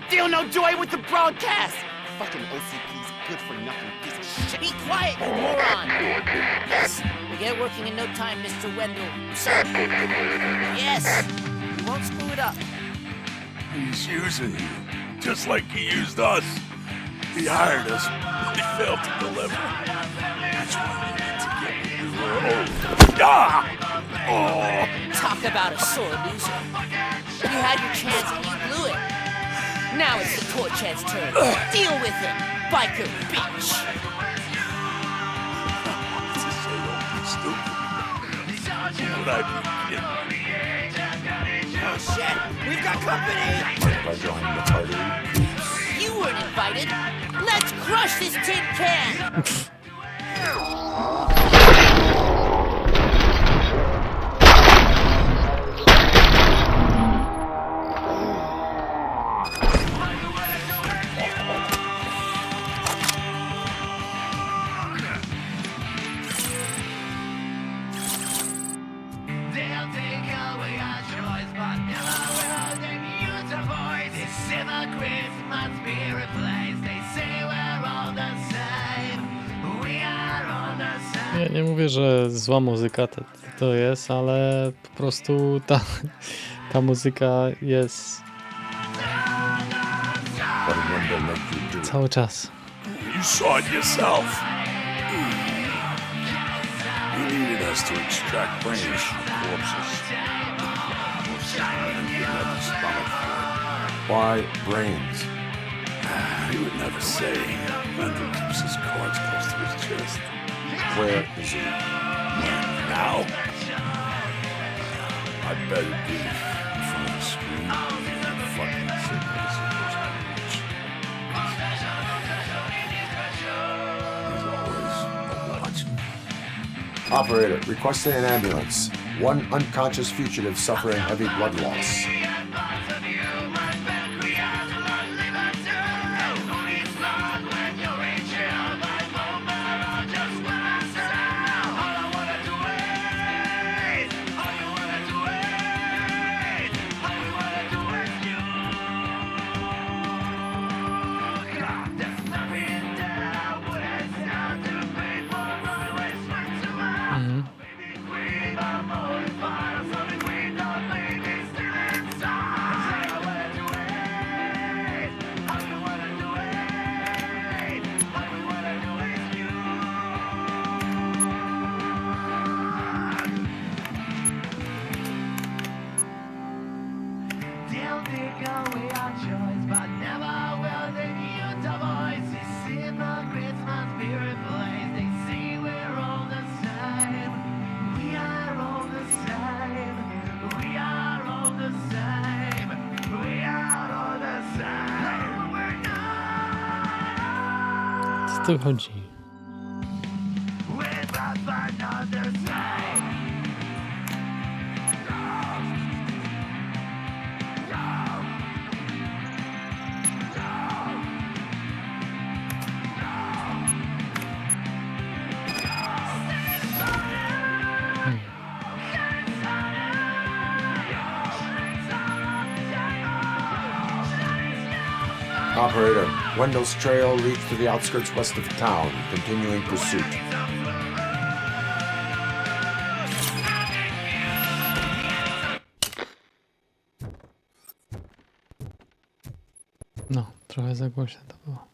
Still no joy with the broadcast! Fucking OCP's good for nothing piece of shit. Be quiet, you moron! Yes, we get working in no time, Mr. Wendell. Sir. Yes, we won't screw it up. He's using you, just like he used us. He hired us, but he failed to deliver. That's why we need to get you. Ah! Oh! Talk about a sore loser. You had your chance and you blew it. Now it's the poor chance turn. Deal with him, biker bitch. It's a shame don't be stupid. Would I be kidding? Oh shit, we've got company. By joining the party. You weren't invited. Let's crush this tin can. Nie mówię, że zła muzyka to jest, ale po prostu ta muzyka jest cały czas. You saw it yourself. You needed us to extract brains from corpses. You didn't have the stomach for it. Why brains? He would never say. Wendell keeps his cards close to his chest. Where is he? Now? I'd better be in front of the screen. Fucking signal is supposed to reach. He's always watching. Operator, requesting an ambulance. One unconscious fugitive suffering heavy blood loss. Co tu chodzi? Operator, Wendell's trail leads to the outskirts west of town, continuing pursuit. No, trochę za głośno to było.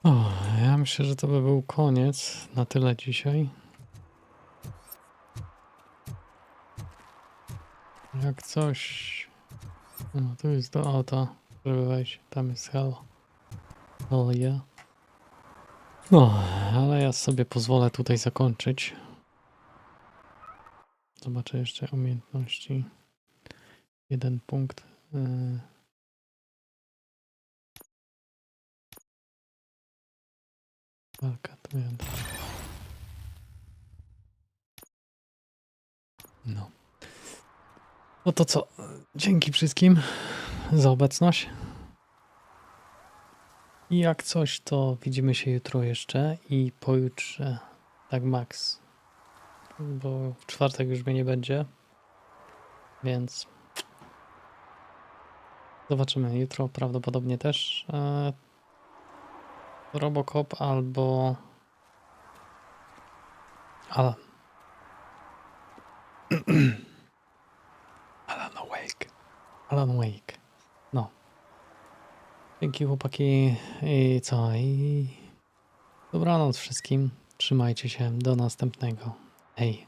O, ja myślę, że to by był koniec. Na tyle dzisiaj. Jak coś... No, tu jest do auta, żeby wejść. Tam jest hell. Hell yeah. No, ale ja sobie pozwolę tutaj zakończyć. Zobaczę jeszcze umiejętności. Jeden punkt. Walka, to jadę. No. No to co? Dzięki wszystkim za obecność. I jak coś, to widzimy się jutro jeszcze i pojutrze. Tak max. Bo w czwartek już mnie nie będzie. Więc zobaczymy. Jutro prawdopodobnie też RoboCop albo Alan. Alan Wake. No. Dzięki chłopaki i co? I dobranoc wszystkim. Trzymajcie się. Do następnego. Hej.